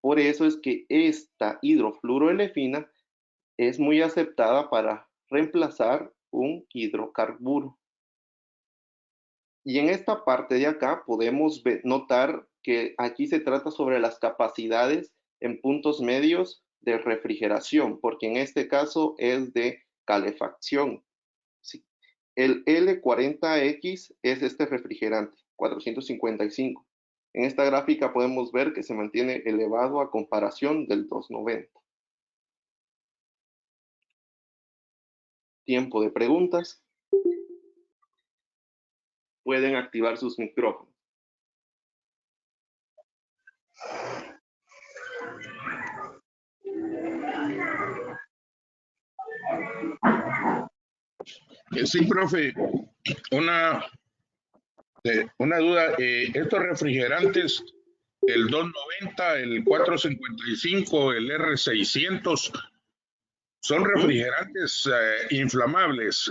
Por eso es que esta hidrofluoroelefina es muy aceptada para reemplazar un hidrocarburo. Y en esta parte de acá podemos notar que aquí se trata sobre las capacidades en puntos medios de refrigeración, porque en este caso es de calefacción. Sí. El L40X es este refrigerante, 455. En esta gráfica podemos ver que se mantiene elevado a comparación del 290. Tiempo de preguntas. Pueden activar sus micrófonos. Sí, profe, una duda. Estos refrigerantes, el 290, el 455, el R600, son refrigerantes inflamables.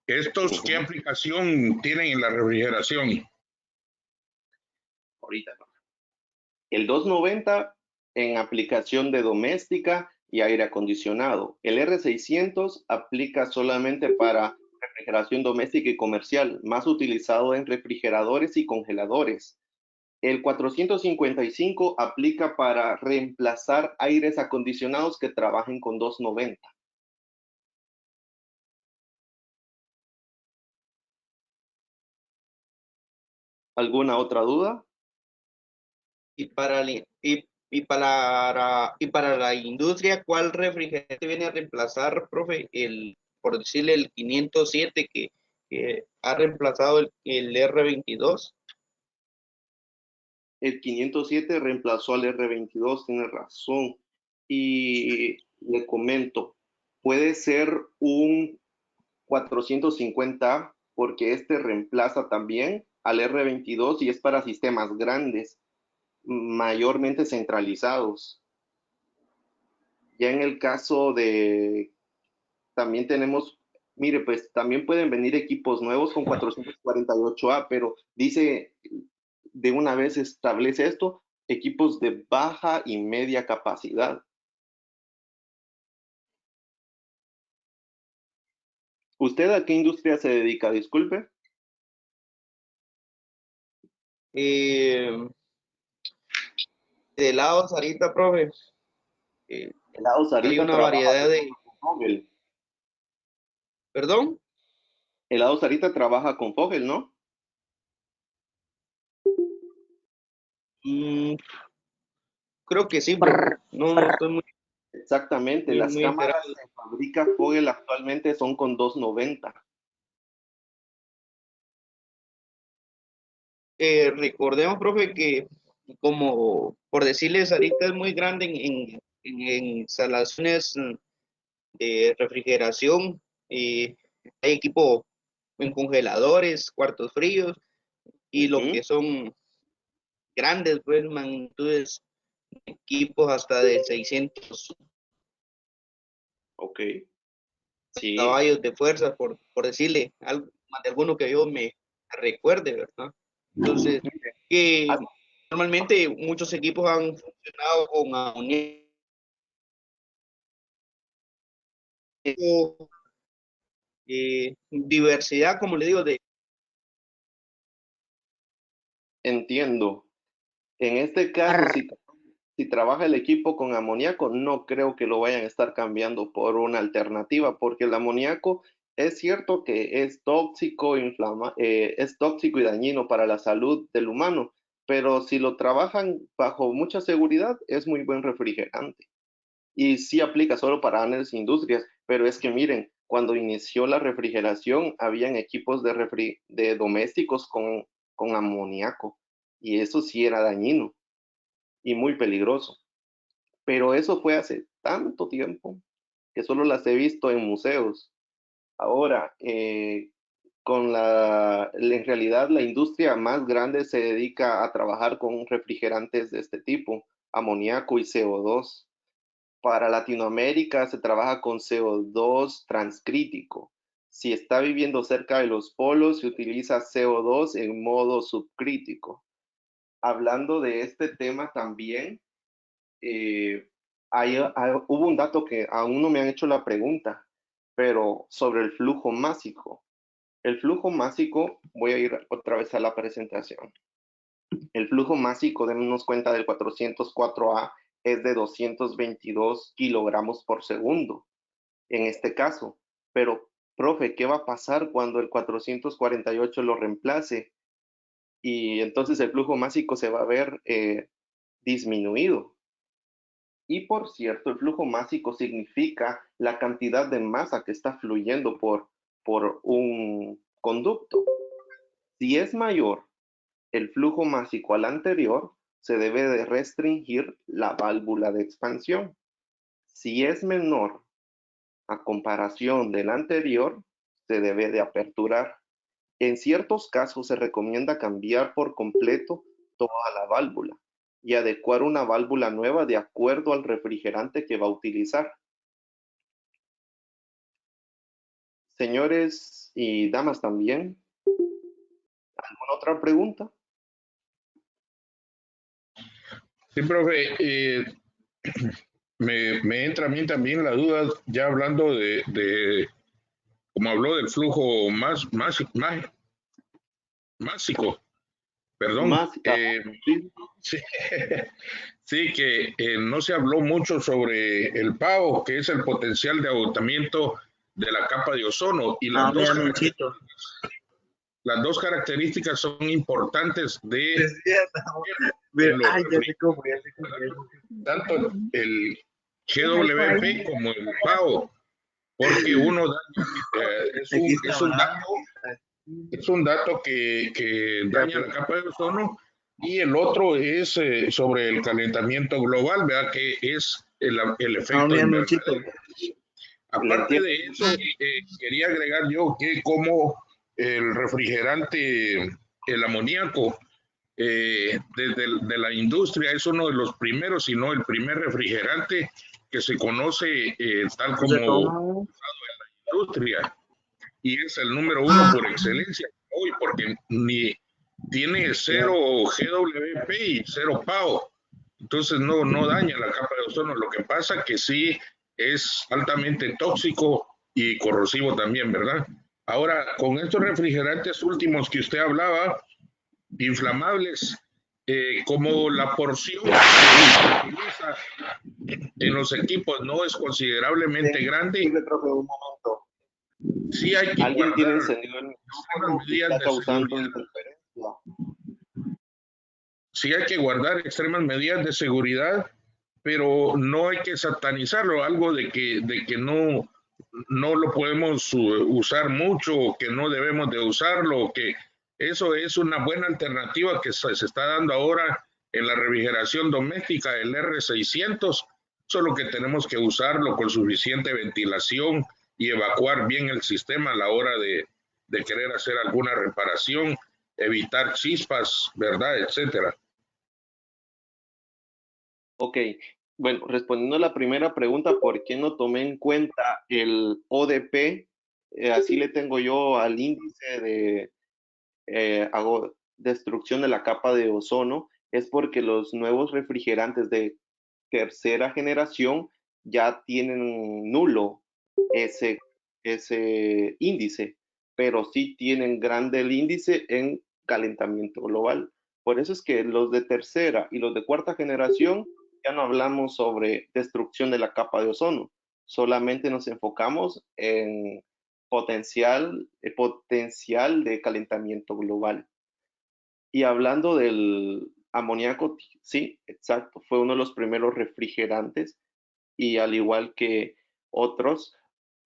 ¿Estos qué aplicación tienen en la refrigeración? Ahorita. El 290 en aplicación de doméstica y aire acondicionado. El R600 aplica solamente para refrigeración doméstica y comercial, más utilizado en refrigeradores y congeladores. El 455 aplica para reemplazar aires acondicionados que trabajen con 290. ¿Alguna otra duda? Y para la industria, ¿cuál refrigerante viene a reemplazar, profe? Por decirle, el 507 que ha reemplazado el R22. El 507 reemplazó al R22, tiene razón. Y le comento, puede ser un 450 porque este reemplaza también al R22 y es para sistemas grandes, mayormente centralizados. Ya en el caso de, también tenemos, mire, pues también pueden venir equipos nuevos con 448A, pero dice, de una vez establece esto, equipos de baja y media capacidad. ¿Usted a qué industria se dedica? Disculpe. De helados ahorita, profe. Helados Hay Sarita una trabaja variedad de... con Fogel. ¿Perdón? Helados Sarita trabaja con Fogel, ¿no? Mm, creo que sí, pero no estoy muy, Exactamente. Las muy cámaras enterado. que fabrica Fogel actualmente son con 290. Recordemos, profe, que como por decirles, ahorita es muy grande en instalaciones de refrigeración y hay equipo en congeladores, cuartos fríos y lo Ujú. que son grandes, pues, magnitudes, equipos hasta de 600 Ok. Sí. caballos de fuerza, por decirle algo, más de alguno que yo me recuerde, ¿verdad? Entonces, que normalmente muchos equipos han funcionado con amoníaco, diversidad, como le digo, de... Entiendo. En este caso, si trabaja el equipo con amoníaco, no creo que lo vayan a estar cambiando por una alternativa, porque el amoníaco es cierto que es tóxico, es tóxico y dañino para la salud del humano, pero si lo trabajan bajo mucha seguridad, es muy buen refrigerante. Y sí aplica solo para grandes industrias, pero es que miren, cuando inició la refrigeración, habían equipos de domésticos con amoníaco, y eso sí era dañino y muy peligroso. Pero eso fue hace tanto tiempo que solo las he visto en museos. Ahora, en realidad la industria más grande se dedica a trabajar con refrigerantes de este tipo, amoníaco y CO2. Para Latinoamérica se trabaja con CO2 transcrítico. Si está viviendo cerca de los polos, se utiliza CO2 en modo subcrítico. Hablando de este tema también, eh, hubo un dato que aún no me han hecho la pregunta, pero sobre el flujo másico. El flujo másico, voy a ir otra vez a la presentación. El flujo másico, démonos cuenta del 404A, es de 222 kilogramos por segundo, en este caso. Pero, profe, ¿qué va a pasar cuando el 448 lo reemplace? Y entonces el flujo másico se va a ver disminuido. Y por cierto, el flujo másico significa la cantidad de masa que está fluyendo por un conducto. Si es mayor el flujo másico al anterior, se debe de restringir la válvula de expansión. Si es menor a comparación del anterior, se debe de aperturar. En ciertos casos se recomienda cambiar por completo toda la válvula y adecuar una válvula nueva de acuerdo al refrigerante que va a utilizar. Señores y damas también, ¿alguna otra pregunta? Sí, profe, me entra a mí también la duda, ya hablando como habló del flujo másico, perdón. Más, sí. Sí, sí, que no se habló mucho sobre el PAO, que es el potencial de agotamiento de la capa de ozono, y las dos características son importantes tanto el GWP como el PAO, porque uno es un dato que daña la capa de ozono, y el otro es sobre el calentamiento global, ¿verdad? Que es el efecto invernadero. Aparte de eso, quería agregar yo que como el refrigerante, el amoníaco, desde la industria es uno de los primeros, si no el primer refrigerante que se conoce tal como usado en la industria, y es el número uno por excelencia hoy, porque tiene 0 GWP y 0 PAO, entonces no daña la capa de ozono. Lo que pasa que sí es altamente tóxico y corrosivo también, ¿verdad? Ahora, con estos refrigerantes últimos que usted hablaba, inflamables, como la porción que se utiliza en los equipos no es considerablemente grande, Profe, un momento. sí hay que Alguien tiene guardar encendido el extremas micrófono y medidas está de causando seguridad. interferencia. Sí hay que guardar extremas medidas de seguridad, pero no hay que satanizarlo, algo de que no lo podemos usar mucho, o que no debemos de usarlo, que eso es una buena alternativa que se está dando ahora en la refrigeración doméstica, el R600, solo que tenemos que usarlo con suficiente ventilación y evacuar bien el sistema a la hora de querer hacer alguna reparación, evitar chispas, ¿verdad? Etcétera. Ok, bueno, respondiendo a la primera pregunta, ¿por qué no tomé en cuenta el ODP? Así le tengo yo al índice de destrucción de la capa de ozono, es porque los nuevos refrigerantes de tercera generación ya tienen nulo ese, ese índice, pero sí tienen grande el índice en calentamiento global. Por eso es que los de tercera y los de cuarta generación ya no hablamos sobre destrucción de la capa de ozono, solamente nos enfocamos en potencial de calentamiento global. Y hablando del amoníaco, sí, exacto, fue uno de los primeros refrigerantes y al igual que otros,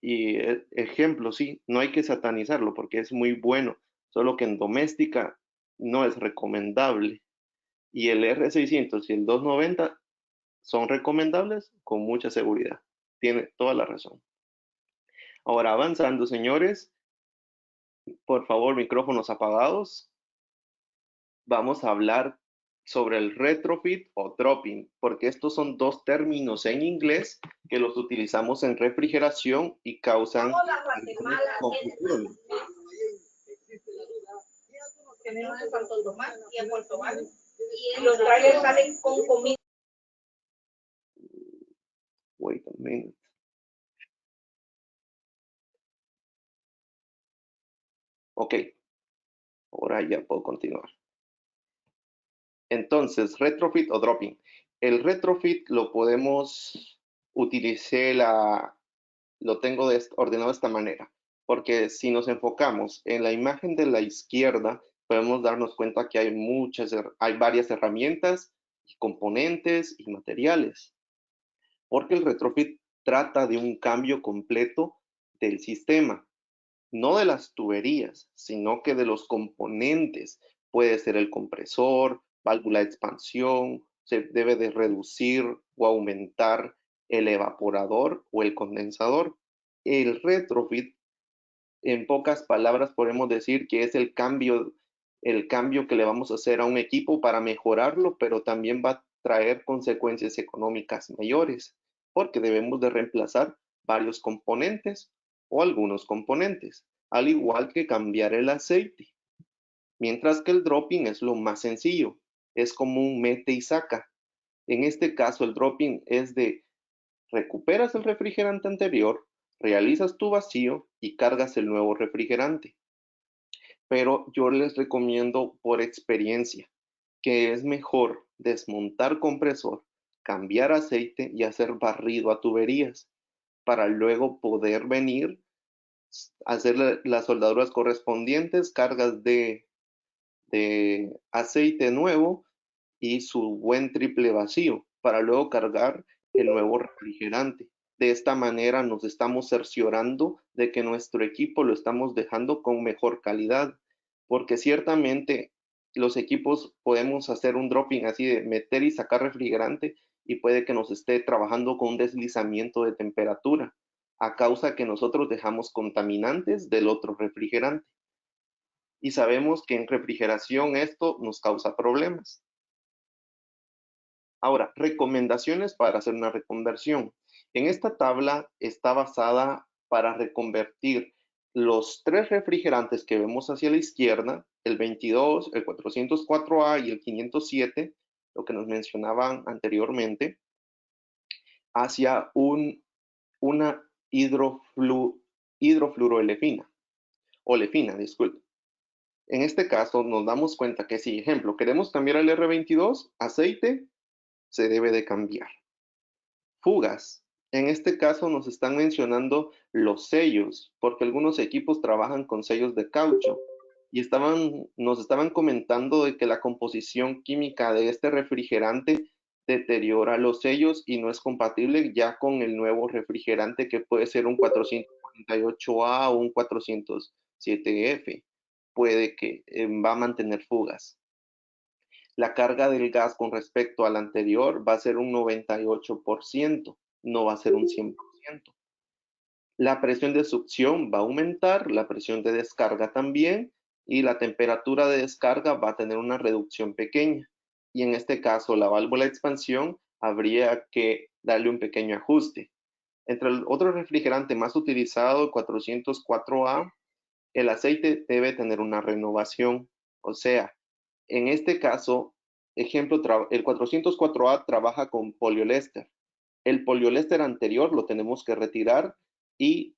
y ejemplo, sí, no hay que satanizarlo porque es muy bueno, solo que en doméstica no es recomendable. Y el R600 y el 290 son recomendables con mucha seguridad. Tiene toda la razón. Ahora avanzando, señores, por favor, micrófonos apagados. Vamos a hablar sobre el retrofit o dropping, porque estos son dos términos en inglés que los utilizamos en refrigeración y causan confusión. Los trailers salen con comida. Wait a minute. Ok, ahora ya puedo continuar. Entonces, retrofit o dropping. El retrofit lo podemos utilizar, lo tengo ordenado de esta manera, porque si nos enfocamos en la imagen de la izquierda, podemos darnos cuenta que hay varias herramientas, componentes y materiales, porque el retrofit trata de un cambio completo del sistema, no de las tuberías, sino que de los componentes. Puede ser el compresor, válvula de expansión, se debe de reducir o aumentar el evaporador o el condensador. El retrofit, en pocas palabras, podemos decir que es el cambio que le vamos a hacer a un equipo para mejorarlo, pero también va a traer consecuencias económicas mayores, porque debemos de reemplazar varios componentes o algunos componentes, al igual que cambiar el aceite. Mientras que el dropping es lo más sencillo, es como un mete y saca. En este caso, el dropping es de recuperas el refrigerante anterior, realizas tu vacío y cargas el nuevo refrigerante. Pero yo les recomiendo por experiencia que es mejor desmontar compresor, cambiar aceite y hacer barrido a tuberías para luego poder venir a hacer las soldaduras correspondientes, cargas de aceite nuevo y su buen triple vacío para luego cargar el nuevo refrigerante. De esta manera nos estamos cerciorando de que nuestro equipo lo estamos dejando con mejor calidad, porque ciertamente los equipos podemos hacer un dropping así de meter y sacar refrigerante y puede que nos esté trabajando con un deslizamiento de temperatura a causa que nosotros dejamos contaminantes del otro refrigerante. Y sabemos que en refrigeración esto nos causa problemas. Ahora, recomendaciones para hacer una reconversión. En esta tabla está basada para reconvertir los tres refrigerantes que vemos hacia la izquierda, el 22, el 404A y el 507, lo que nos mencionaban anteriormente, hacia una hidrofluoroolefina, olefina, disculpe. En este caso nos damos cuenta que si, ejemplo, queremos cambiar al R22, aceite, se debe de cambiar. Fugas. En este caso nos están mencionando los sellos, porque algunos equipos trabajan con sellos de caucho y nos estaban comentando de que la composición química de este refrigerante deteriora los sellos y no es compatible ya con el nuevo refrigerante que puede ser un 448A o un 407F. Puede que va a mantener fugas. La carga del gas con respecto al anterior va a ser un 98%, no va a ser un 100%. La presión de succión va a aumentar, la presión de descarga también, y la temperatura de descarga va a tener una reducción pequeña. Y en este caso, la válvula de expansión habría que darle un pequeño ajuste. Entre el otro refrigerante más utilizado, 404A, el aceite debe tener una renovación. O sea, en este caso, ejemplo, el 404A trabaja con poliéster. El poliéster anterior lo tenemos que retirar y,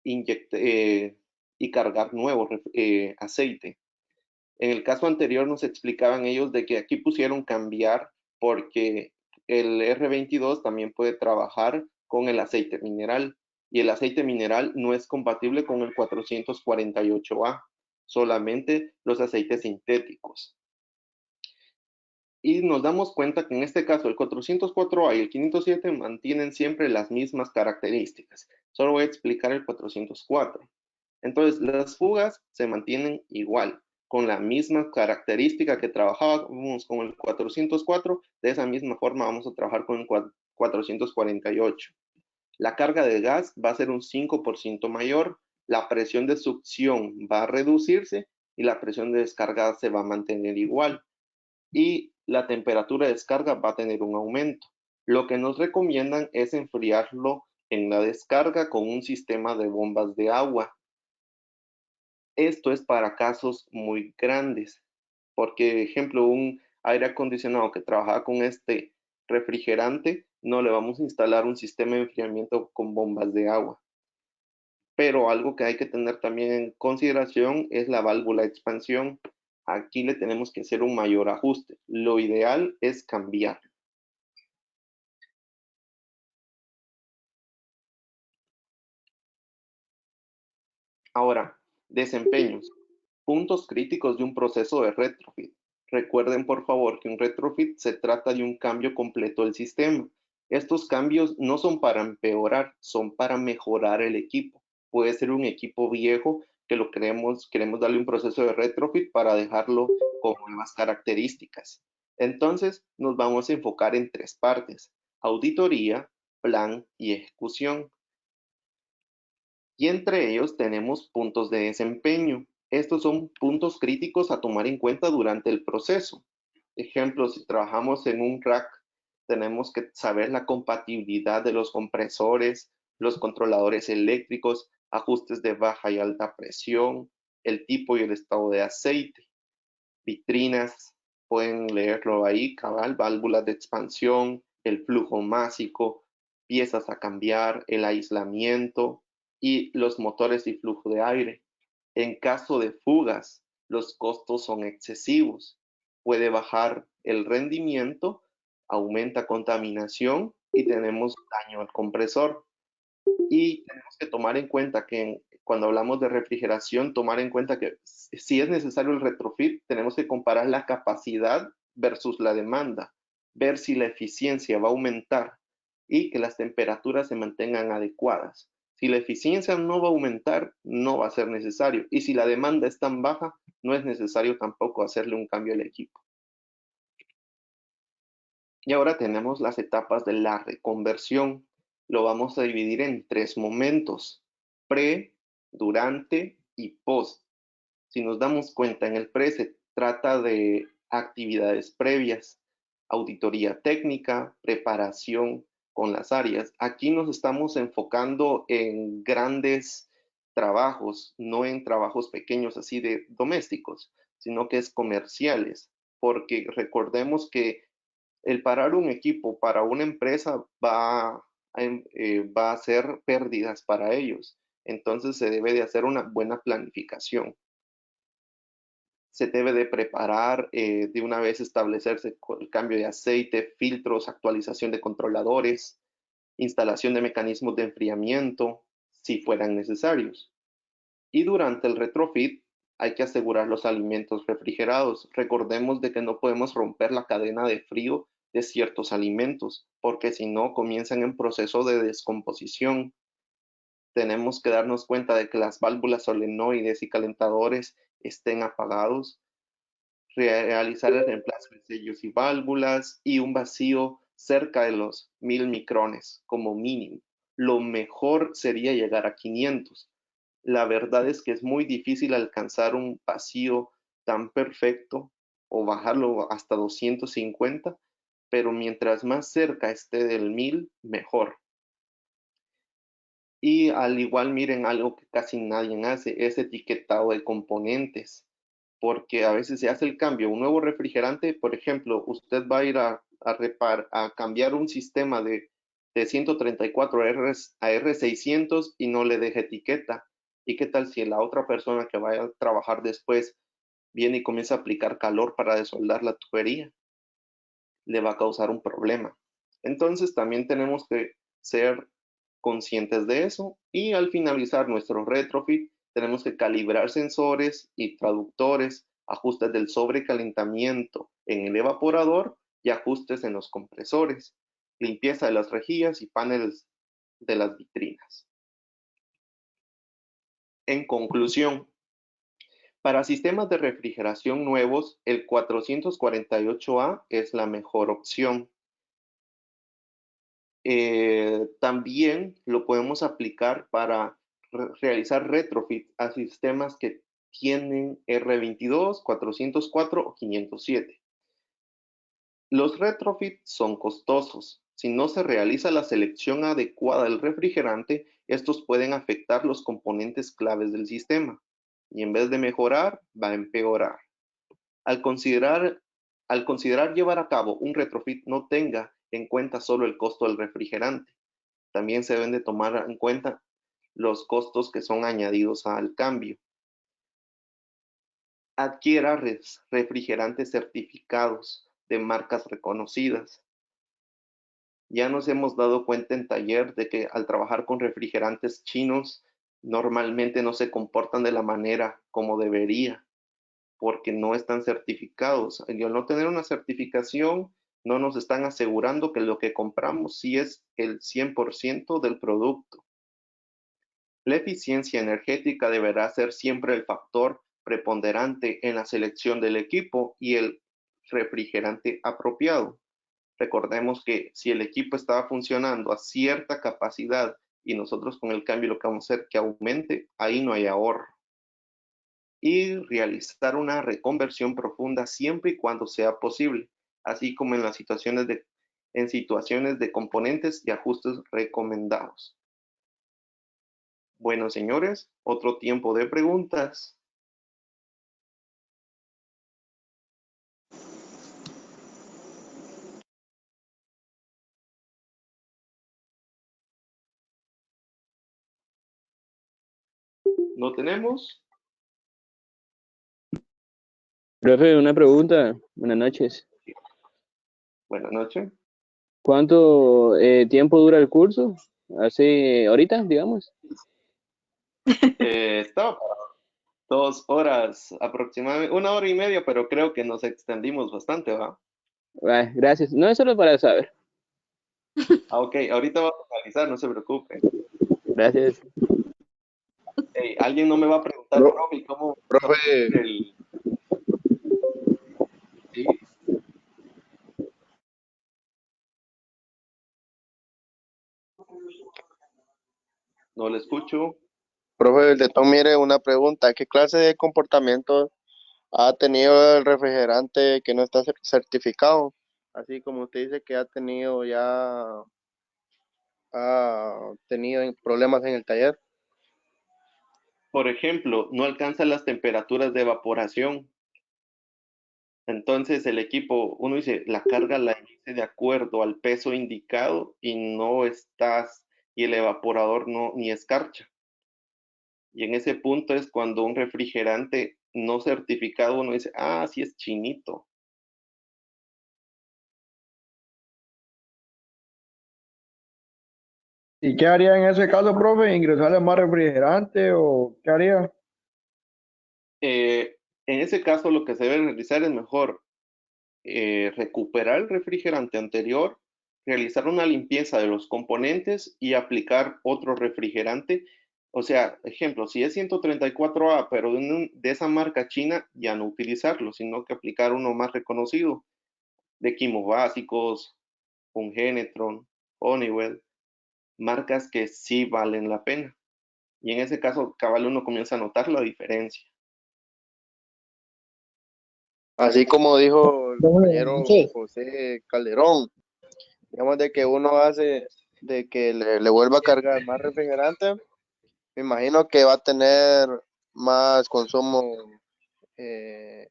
y cargar nuevo aceite. En el caso anterior nos explicaban ellos de que aquí pusieron cambiar porque el R22 también puede trabajar con el aceite mineral y el aceite mineral no es compatible con el 448A, solamente los aceites sintéticos. Y nos damos cuenta que en este caso el 404A y el 507 mantienen siempre las mismas características. Solo voy a explicar el 404. Entonces, las fugas se mantienen igual, con la misma característica que trabajábamos con el 404, de esa misma forma vamos a trabajar con el 448. La carga de gas va a ser un 5% mayor, la presión de succión va a reducirse y la presión de descarga se va a mantener igual. Y la temperatura de descarga va a tener un aumento. Lo que nos recomiendan es enfriarlo en la descarga con un sistema de bombas de agua. Esto es para casos muy grandes, porque, ejemplo, un aire acondicionado que trabaja con este refrigerante, no le vamos a instalar un sistema de enfriamiento con bombas de agua. Pero algo que hay que tener también en consideración es la válvula de expansión. Aquí le tenemos que hacer un mayor ajuste. Lo ideal es cambiar. Ahora, desempeños. Puntos críticos de un proceso de retrofit. Recuerden por favor que un retrofit se trata de un cambio completo del sistema. Estos cambios no son para empeorar, son para mejorar el equipo. Puede ser un equipo viejo que lo queremos darle un proceso de retrofit para dejarlo con nuevas características. Entonces nos vamos a enfocar en tres partes: auditoría, plan y ejecución. Y entre ellos tenemos puntos de desempeño. Estos son puntos críticos a tomar en cuenta durante el proceso. Ejemplo, si trabajamos en un rack, tenemos que saber la compatibilidad de los compresores, los controladores eléctricos, ajustes de baja y alta presión, el tipo y el estado de aceite, vitrinas, pueden leerlo ahí, cabal, válvulas de expansión, el flujo másico, piezas a cambiar, el aislamiento y los motores y flujo de aire. En caso de fugas, los costos son excesivos. Puede bajar el rendimiento, aumenta contaminación y tenemos daño al compresor. Y tenemos que tomar en cuenta que cuando hablamos de refrigeración, tomar en cuenta que si es necesario el retrofit, tenemos que comparar la capacidad versus la demanda, ver si la eficiencia va a aumentar y que las temperaturas se mantengan adecuadas. Si la eficiencia no va a aumentar, no va a ser necesario. Y si la demanda es tan baja, no es necesario tampoco hacerle un cambio al equipo. Y ahora tenemos las etapas de la reconversión. Lo vamos a dividir en tres momentos: pre, durante y post. Si nos damos cuenta, en el pre se trata de actividades previas, auditoría técnica, preparación con las áreas. Aquí nos estamos enfocando en grandes trabajos, no en trabajos pequeños así de domésticos, sino que es comerciales, porque recordemos que el parar un equipo para una empresa va a ser pérdidas para ellos. Entonces se debe de hacer una buena planificación. Se debe de preparar de una vez establecerse el cambio de aceite, filtros, actualización de controladores, instalación de mecanismos de enfriamiento, si fueran necesarios. Y durante el retrofit hay que asegurar los alimentos refrigerados. Recordemos de que no podemos romper la cadena de frío de ciertos alimentos, porque si no comienzan en proceso de descomposición. Tenemos que darnos cuenta de que las válvulas solenoides y calentadores estén apagados, realizar el reemplazo de sellos y válvulas y un vacío cerca de los 1000 micrones como mínimo. Lo mejor sería llegar a 500. La verdad es que es muy difícil alcanzar un vacío tan perfecto o bajarlo hasta 250, pero mientras más cerca esté del 1000, mejor. Y al igual, miren, algo que casi nadie hace es etiquetado de componentes, porque a veces se hace el cambio. Un nuevo refrigerante, por ejemplo, usted va a ir a cambiar un sistema de 134 a R600 y no le deja etiqueta. ¿Y qué tal si la otra persona que vaya a trabajar después viene y comienza a aplicar calor para desoldar la tubería? Le va a causar un problema. Entonces también tenemos que ser conscientes de eso y al finalizar nuestro retrofit tenemos que calibrar sensores y traductores, ajustes del sobrecalentamiento en el evaporador y ajustes en los compresores, limpieza de las rejillas y paneles de las vitrinas. En conclusión, para sistemas de refrigeración nuevos, el 448A es la mejor opción. También lo podemos aplicar para realizar retrofit a sistemas que tienen R22, 404 o 507. Los retrofit son costosos. Si no se realiza la selección adecuada del refrigerante, estos pueden afectar los componentes claves del sistema y en vez de mejorar, va a empeorar. Al considerar llevar a cabo un retrofit, no tenga en cuenta solo el costo del refrigerante. También se deben de tomar en cuenta los costos que son añadidos al cambio. Adquiera refrigerantes certificados de marcas reconocidas. Ya nos hemos dado cuenta en taller de que al trabajar con refrigerantes chinos, normalmente no se comportan de la manera como debería, porque no están certificados. Y al no tener una certificación, no nos están asegurando que lo que compramos sí es el 100% del producto. La eficiencia energética deberá ser siempre el factor preponderante en la selección del equipo y el refrigerante apropiado. Recordemos que si el equipo estaba funcionando a cierta capacidad y nosotros con el cambio lo que vamos a hacer que aumente, ahí no hay ahorro. Y realizar una reconversión profunda siempre y cuando sea posible, así como en situaciones de componentes y ajustes recomendados. Bueno, señores, otro tiempo de preguntas. ¿No tenemos? Profe, una pregunta. Buenas noches. Buenas noches. ¿Cuánto tiempo dura el curso? ¿Hace ahorita, digamos? Estaba para 2 horas aproximadamente, 1 hora y media, pero creo que nos extendimos bastante, ¿va? Gracias. No es solo para saber. Ok, ahorita vamos a finalizar, no se preocupe. Gracias. Hey, alguien no me va a preguntar, profe, ¿cómo Profe, el... ¿Sí? No le escucho. profe, le tomo, mire, una pregunta. ¿Qué clase de comportamiento ha tenido el refrigerante que no está certificado? Así como usted dice que ha tenido problemas en el taller. Por ejemplo, no alcanza las temperaturas de evaporación. Entonces el equipo, uno dice, la carga la hice de acuerdo al peso indicado y no estás, y el evaporador no, ni escarcha. Y en ese punto es cuando un refrigerante no certificado uno dice, ah, sí es chinito. ¿Y qué haría en ese caso, profe? ¿Ingresarle más refrigerante o qué haría? En ese caso lo que se debe realizar es mejor recuperar el refrigerante anterior, realizar una limpieza de los componentes y aplicar otro refrigerante. O sea, ejemplo, si es 134A, pero de esa marca china, ya no utilizarlo, sino que aplicar uno más reconocido, de quimos básicos, Ungenetron, Honeywell, marcas que sí valen la pena. Y en ese caso, cabal, uno comienza a notar la diferencia. Así como dijo el Buenas compañero noches. José Calderón, digamos de que uno hace de que le vuelva a cargar más refrigerante, me imagino que va a tener más consumo eh,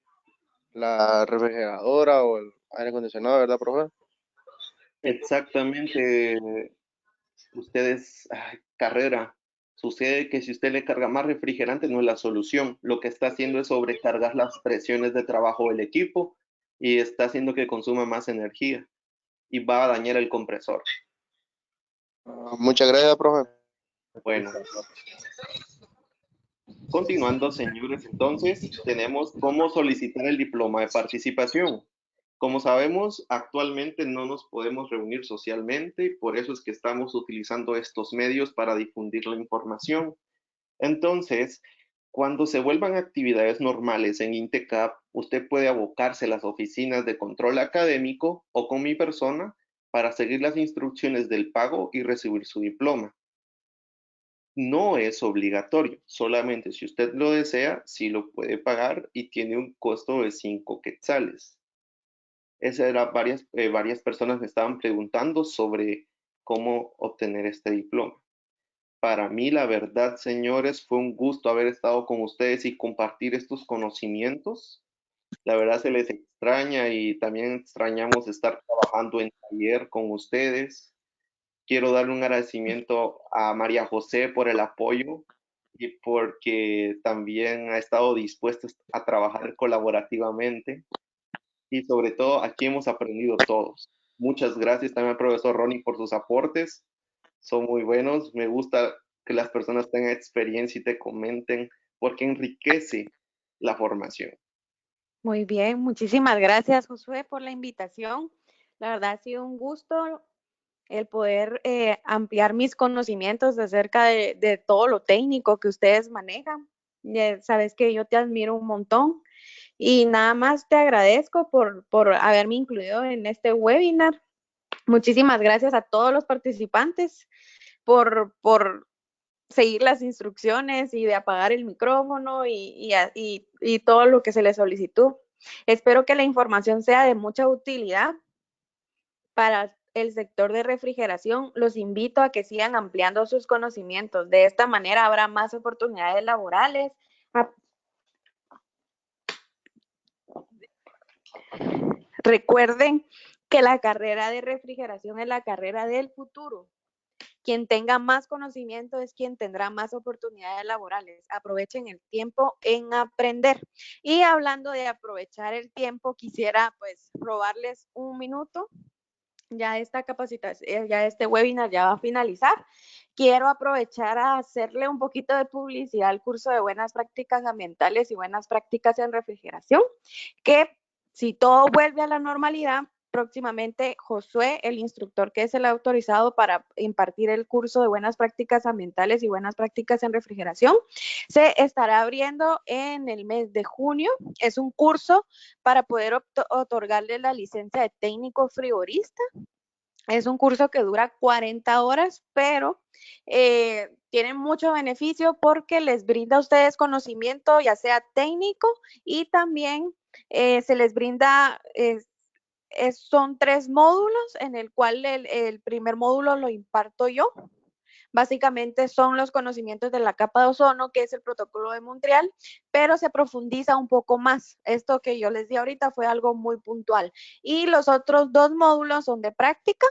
la refrigeradora o el aire acondicionado, ¿verdad, profe? Exactamente, ustedes, ay, carrera. Sucede que si usted le carga más refrigerante no es la solución. Lo que está haciendo es sobrecargar las presiones de trabajo del equipo y está haciendo que consuma más energía y va a dañar el compresor. Muchas gracias, profe. Bueno, continuando, señores, entonces tenemos cómo solicitar el diploma de participación. Como sabemos, actualmente no nos podemos reunir socialmente, por eso es que estamos utilizando estos medios para difundir la información. Entonces, cuando se vuelvan actividades normales en INTECAP, usted puede abocarse a las oficinas de control académico o con mi persona para seguir las instrucciones del pago y recibir su diploma. No es obligatorio, solamente si usted lo desea, sí lo puede pagar y tiene un costo de 5 quetzales. Esa era varias personas me estaban preguntando sobre cómo obtener este diploma. Para mí, la verdad, señores, fue un gusto haber estado con ustedes y compartir estos conocimientos. La verdad se les extraña y también extrañamos estar trabajando en taller con ustedes. Quiero darle un agradecimiento a María José por el apoyo y porque también ha estado dispuesta a trabajar colaborativamente y sobre todo aquí hemos aprendido todos. Muchas gracias también al profesor Ronnie por sus aportes. Son muy buenos. Me gusta que las personas tengan experiencia y te comenten porque enriquece la formación. Muy bien, muchísimas gracias, Josué, por la invitación. La verdad ha sido un gusto el poder ampliar mis conocimientos acerca de todo lo técnico que ustedes manejan. Ya sabes que yo te admiro un montón y nada más te agradezco por haberme incluido en este webinar. Muchísimas gracias a todos los participantes por seguir las instrucciones y de apagar el micrófono y todo lo que se les solicitó. Espero que la información sea de mucha utilidad para el sector de refrigeración. Los invito a que sigan ampliando sus conocimientos. De esta manera habrá más oportunidades laborales. Recuerden que la carrera de refrigeración es la carrera del futuro. Quien tenga más conocimiento es quien tendrá más oportunidades laborales. Aprovechen el tiempo en aprender. Y hablando de aprovechar el tiempo, quisiera pues robarles un minuto. Ya esta capacitación, ya este webinar ya va a finalizar. Quiero aprovechar a hacerle un poquito de publicidad al curso de buenas prácticas ambientales y buenas prácticas en refrigeración, que si todo vuelve a la normalidad, próximamente Josué, el instructor que es el autorizado para impartir el curso de buenas prácticas ambientales y buenas prácticas en refrigeración, se estará abriendo en el mes de junio. Es un curso para poder otorgarle la licencia de técnico frigorista. Es un curso que dura 40 horas, pero tiene mucho beneficio porque les brinda a ustedes conocimiento, ya sea técnico, y también se les brinda, son 3 módulos, en el cual el primer módulo lo imparto yo. Básicamente son los conocimientos de la capa de ozono, que es el protocolo de Montreal, pero se profundiza un poco más. Esto que yo les di ahorita fue algo muy puntual. Y los otros 2 módulos son de práctica.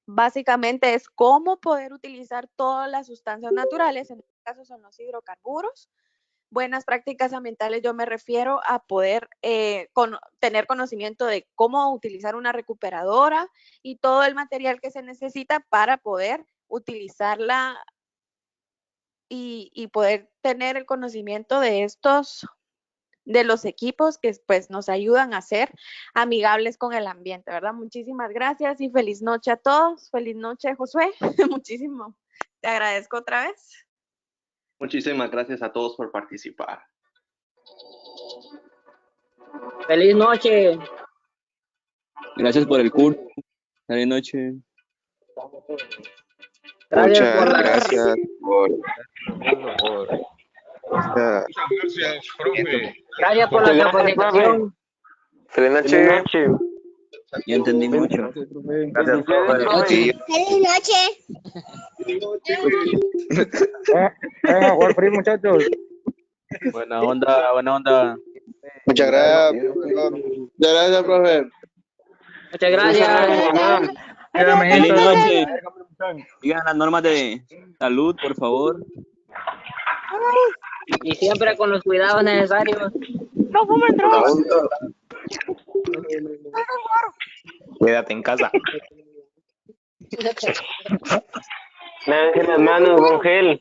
Básicamente es cómo poder utilizar todas las sustancias naturales caso son los hidrocarburos. Buenas prácticas ambientales, yo me refiero a poder tener conocimiento de cómo utilizar una recuperadora y todo el material que se necesita para poder utilizarla y poder tener el conocimiento de los equipos que pues nos ayudan a ser amigables con el ambiente, ¿verdad? Muchísimas gracias y feliz noche a todos. Feliz noche, Josué. Muchísimo. Te agradezco otra vez. Muchísimas gracias a todos por participar. Feliz noche. Gracias por el curso. Feliz noche. Muchas por la gracias por... Muchas gracias, profe. Gracias por la capacitación. Feliz noche. Ya entendí mucho. Gracias, profe. Feliz noche. Venga, a jugar free, muchachos. Buena onda, buena onda. Muchas gracias, profesor. Muchas gracias, profe. Muchas gracias. Feliz noche. Digan las normas de salud, por favor. Y siempre con los cuidados necesarios. No fumen drogas. Quédate en casa. Lávense las manos con gel.